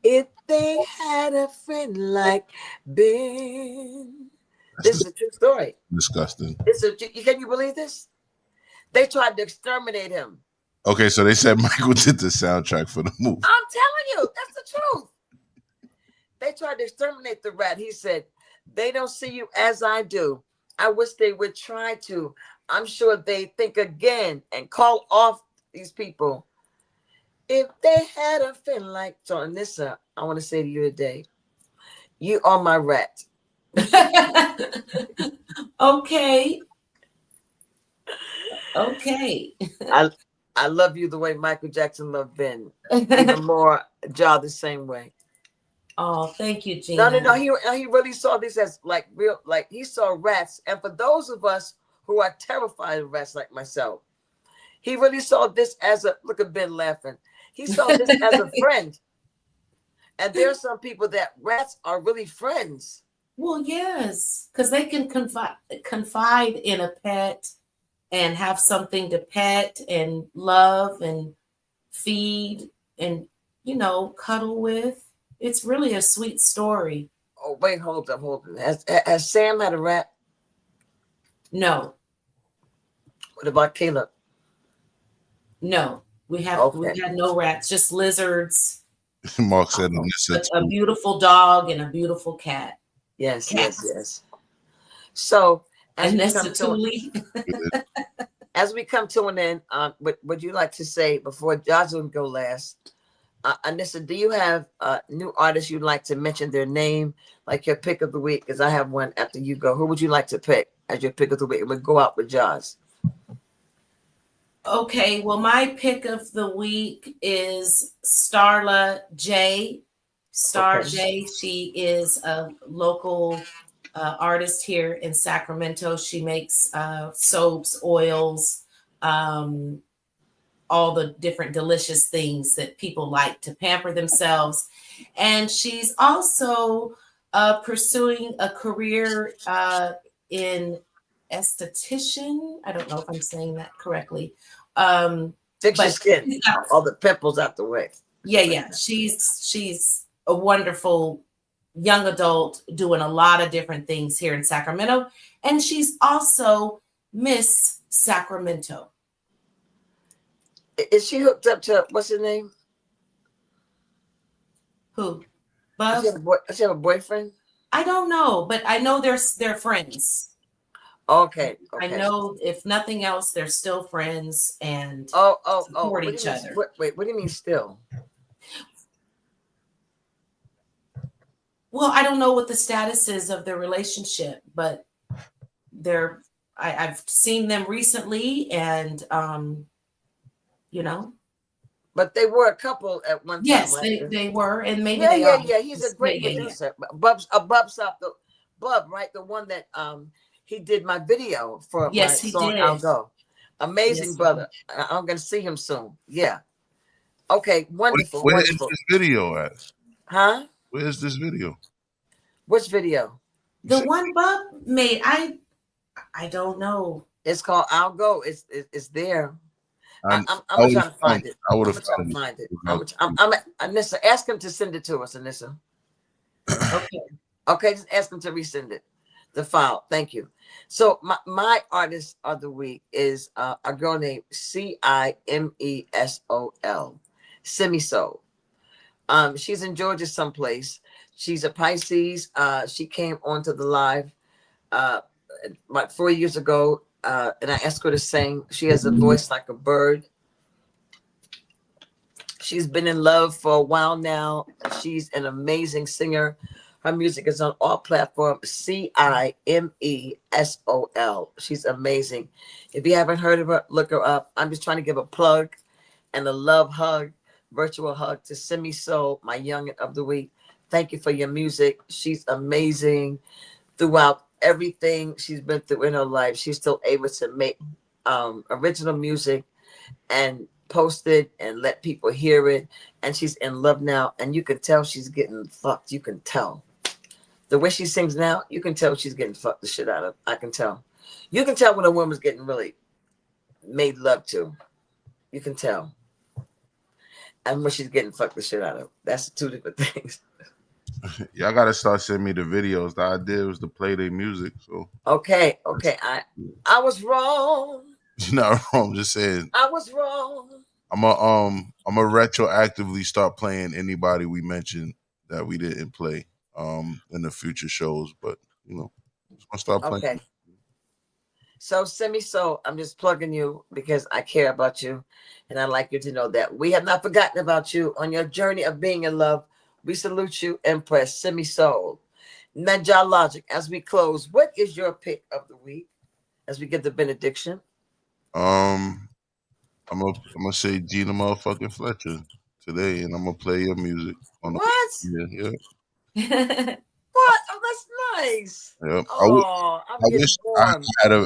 if they had a friend like Ben. This is a true story. Disgusting. Can you believe this? They tried to exterminate him. Okay, so they said Michael did the soundtrack for the movie. I'm telling you, that's the truth. They tried to exterminate the rat. He said, they don't see you as I do. I wish they would try to. I'm sure they think again and call off these people. If they had a friend like Anissa, I want to say to you today, you are my rat. Okay. I love you the way Michael Jackson loved Ben. Even more, Ja the same way. Oh, thank you, Gina. No. He really saw this as like real, like he saw rats. And for those of us who are terrified of rats like myself, he really saw this as look at Ben laughing. He saw this as a friend. And there are some people that rats are really friends. Well, yes, because they can confide in a pet. and have something to pet and love and feed and, cuddle with. It's really a sweet story. Oh, wait, hold up. Has Sam had a rat? No. What about Caleb? No. We've had no rats, just lizards. Mark said A beautiful dog and a beautiful cat. Yes. So as we come to an end, would you like to say before Jocelyn go last? Anissa, do you have new artists you'd like to mention their name, like your pick of the week? Because I have one after you go. Who would you like to pick as your pick of the week? We'll go out with Joz. Okay, well, my pick of the week is Starla J. J. She is a local artist here in Sacramento. She makes soaps, oils, all the different delicious things that people like to pamper themselves. And she's also pursuing a career in esthetician. I don't know if I'm saying that correctly. Fix your skin, all the pimples out the way. Yeah. She's a wonderful young adult doing a lot of different things here in Sacramento. And she's also Miss Sacramento. Is she hooked up to, what's his name? Who? Does she have a boyfriend? I don't know, but I know they're friends. Okay. I know if nothing else, they're still friends and support each other. Wait, what do you mean still? Well, I don't know what the status is of their relationship, but I've seen them recently and But they were a couple at one time. Yes, right? they were, and maybe Yeah. He's a great producer. Bub, right? The one that he did my video for my song I'll Go. Amazing brother. I'm gonna see him soon. Yeah. Okay, wonderful. Where is this video at? Huh? Where is this video? Which video? The one Bub made. I don't know. It's called I'll Go. It's there. I'm I trying to find it. I would have found it. Anissa, ask him to send it to us, Anissa. Okay, just ask him to resend it. The file. Thank you. So my artist of the week is a girl named Cimesol. Simisol. She's in Georgia someplace. She's a Pisces. She came onto the live about 4 years ago. And I asked her to sing. She has a voice like a bird. She's been in love for a while now. She's an amazing singer. Her music is on all platforms. Cimesol. She's amazing. If you haven't heard of her, look her up. I'm just trying to give a plug and a love hug, virtual hug to Simisol, my youngin' of the week. Thank you for your music. She's amazing throughout everything she's been through in her life. She's still able to make original music and post it and let people hear it. And she's in love now. And you can tell she's getting fucked. You can tell. The way she sings now, you can tell she's getting fucked the shit out of. I can tell. You can tell when a woman's getting really made love to. You can tell. And when she's getting fucked the shit out of. That's two different things. Y'all gotta start sending me the videos. The idea was to play their music. So okay. I was wrong. You're not wrong. I'm just saying. I was wrong. I'm a retroactively start playing anybody we mentioned that we didn't play in the future shows. But just gonna start playing. Okay. So Simisol, I'm just plugging you because I care about you, and I'd like you to know that we have not forgotten about you on your journey of being in love. We salute you, Empress Simisol. Ninja Logic, as we close, what is your pick of the week as we get the benediction? I'm gonna say Gina motherfucking Fletcher today, and I'm gonna play your music. What? Yeah. What? Oh, that's nice. Yep. Oh, I wish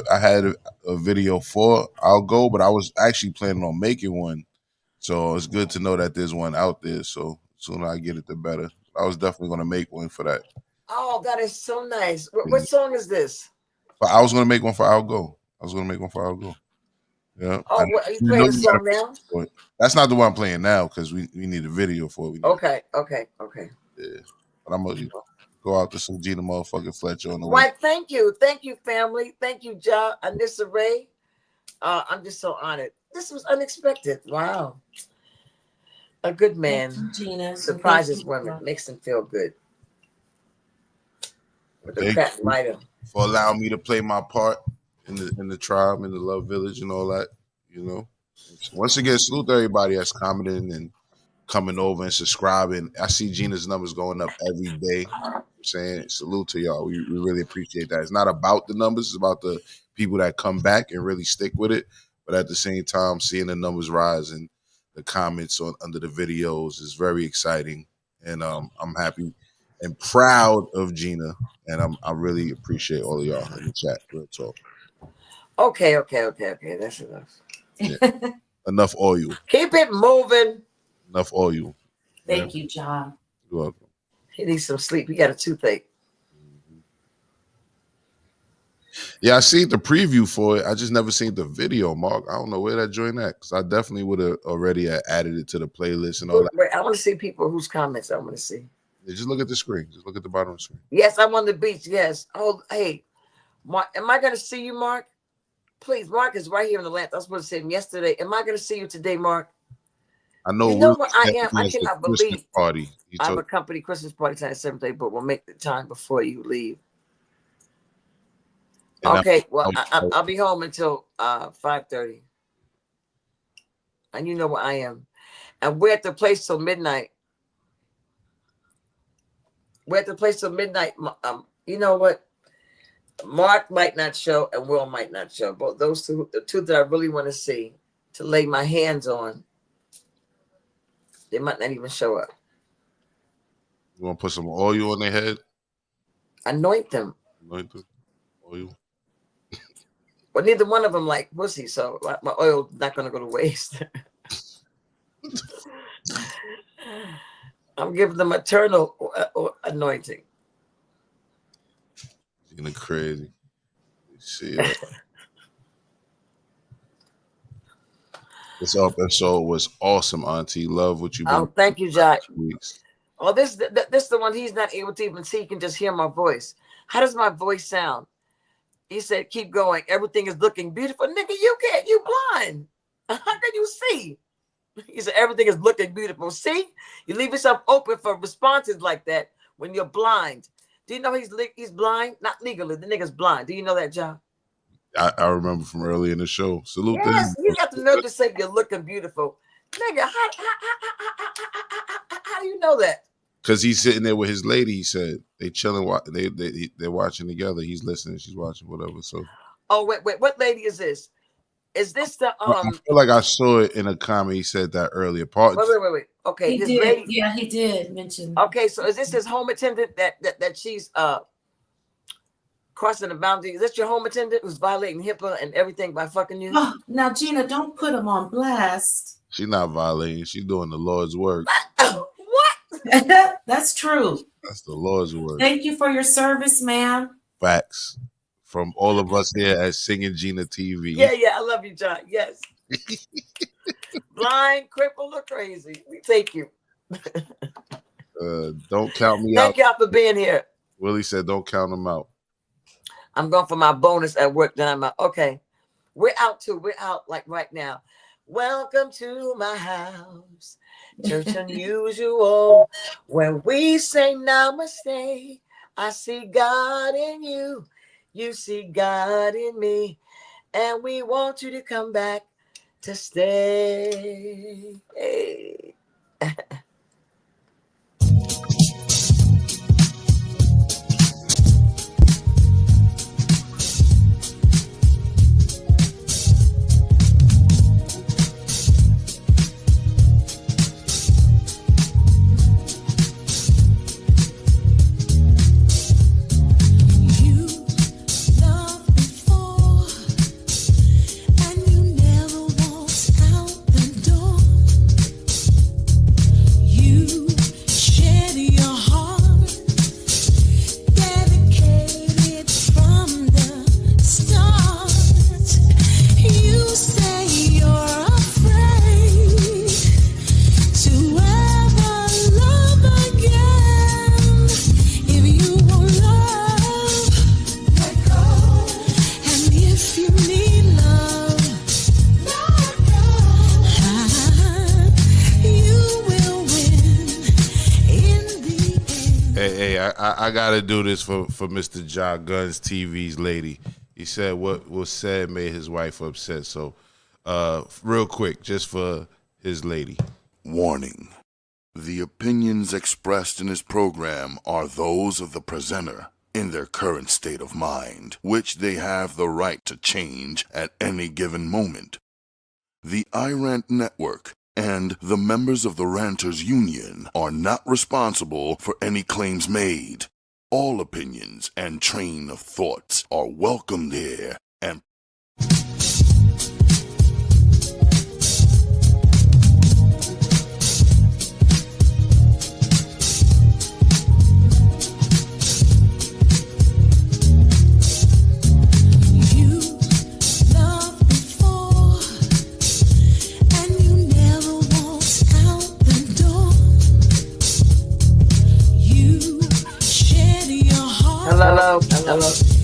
I had a video for I'll Go, but I was actually planning on making one. So it's good to know that there's one out there. So the sooner I get it, the better. I was definitely gonna make one for that. Oh, that is so nice. What song is this? But I was gonna make one for I'll Go. Yeah. Oh, what, are you playing the song now? That's not the one I'm playing now because we need a video for it. Okay. Yeah. But I'm gonna go out to some Gina motherfucking Fletcher on the way. Why, thank you, family, thank you, Ja, Anissa Ray. I'm just so honored. This was unexpected. Wow, a good man Gina. surprises women, makes them feel good. With the Thank crack you lighter. for allowing me to play my part in the tribe, in the Love Village, and all that. You know, once again, salute to everybody that's commenting and coming over and subscribing. I see Gina's numbers going up every day. I'm saying salute to y'all. We really appreciate that. It's not about the numbers, it's about the people that come back and really stick with it. But at the same time, seeing the numbers rise and the comments on under the videos is very exciting. And I'm happy and proud of Gina. And I really appreciate all of y'all in the chat. Real talk. Okay. That's enough. Yeah. Enough oil. Keep it moving. Enough oil. Thank you, John. You're welcome. He needs some sleep. He got a toothache. Yeah, I seen the preview for it. I just never seen the video, Mark. I don't know where that joint at because I definitely would have already added it to the playlist and all that. Wait, I want to see people whose comments I want to see. Yeah, just look at the screen. Just look at the bottom of the screen. Yes, I'm on the beach. Yes. Oh, hey, Mark, am I going to see you, Mark? Please, Mark is right here in Atlanta. I was supposed to see him yesterday. Am I going to see you today, Mark? I know. You know what I am. I It's the cannot Christmas believe party. I'm a company Christmas party tonight at 7:30, but we'll make the time before you leave. Okay, well, I'll be home until 5:30. And you know where I am. And we're at the place till midnight. We're at the place till midnight. You know what? Mark might not show and Will might not show. But those two, the two that I really want to see, to lay my hands on, they might not even show up. You want to put some oil on their head? Anoint them. Anoint them. Oil. Well, neither one of them like pussy, so my oil not going to go to waste. I'm giving them eternal anointing. You're crazy. See, this episode was awesome, Auntie. Love what you've been. Thank you, Jack. Weeks. Oh, this the one he's not able to even see. He can just hear my voice. How does my voice sound? He said, keep going. Everything is looking beautiful. Nigga, you can't. You blind. How can you see? He said, everything is looking beautiful. See? You leave yourself open for responses like that when you're blind. Do you know he's blind? Not legally. The nigga's blind. Do you know that, John? I remember from early in the show. Salute to Yes, him. you got the nerve to say you're looking beautiful. Nigga, how do you know that? Because he's sitting there with his lady. He said they chilling. They're watching together. He's listening. She's watching. Whatever. So. Oh wait. What lady is this? Is this the I feel like I saw it in a comment. He said that earlier. Wait. Okay, he this did. lady. Yeah, he did mention. Okay, so is this his home attendant that she's crossing the boundary? Is this your home attendant who's violating HIPAA and everything by fucking you? Oh, now, Gina, don't put him on blast. She's not violating. She's doing the Lord's work. What? That's true. That's the Lord's work. Thank you for your service, ma'am. Facts. From all of us here at Singing Gina TV. Yeah, I love you, John. Yes. Blind, crippled, or crazy. We take you. Don't count me out. Thank y'all for being here. Willie said, don't count them out. I'm going for my bonus at work. Then I'm out. Okay. We're out too. We're out like right now. Welcome to my house. Church unusual. When we say namaste, I see God in you. You see God in me. And we want you to come back to stay. Hey. I gotta do this for Mr. Ja Guns TV's lady. He said what was said made his wife upset. So, real quick, just for his lady. Warning. The opinions expressed in this program are those of the presenter in their current state of mind, which they have the right to change at any given moment. The iRant Network and the members of the Ranters Union are not responsible for any claims made. All opinions and train of thoughts are welcomed here and Hello.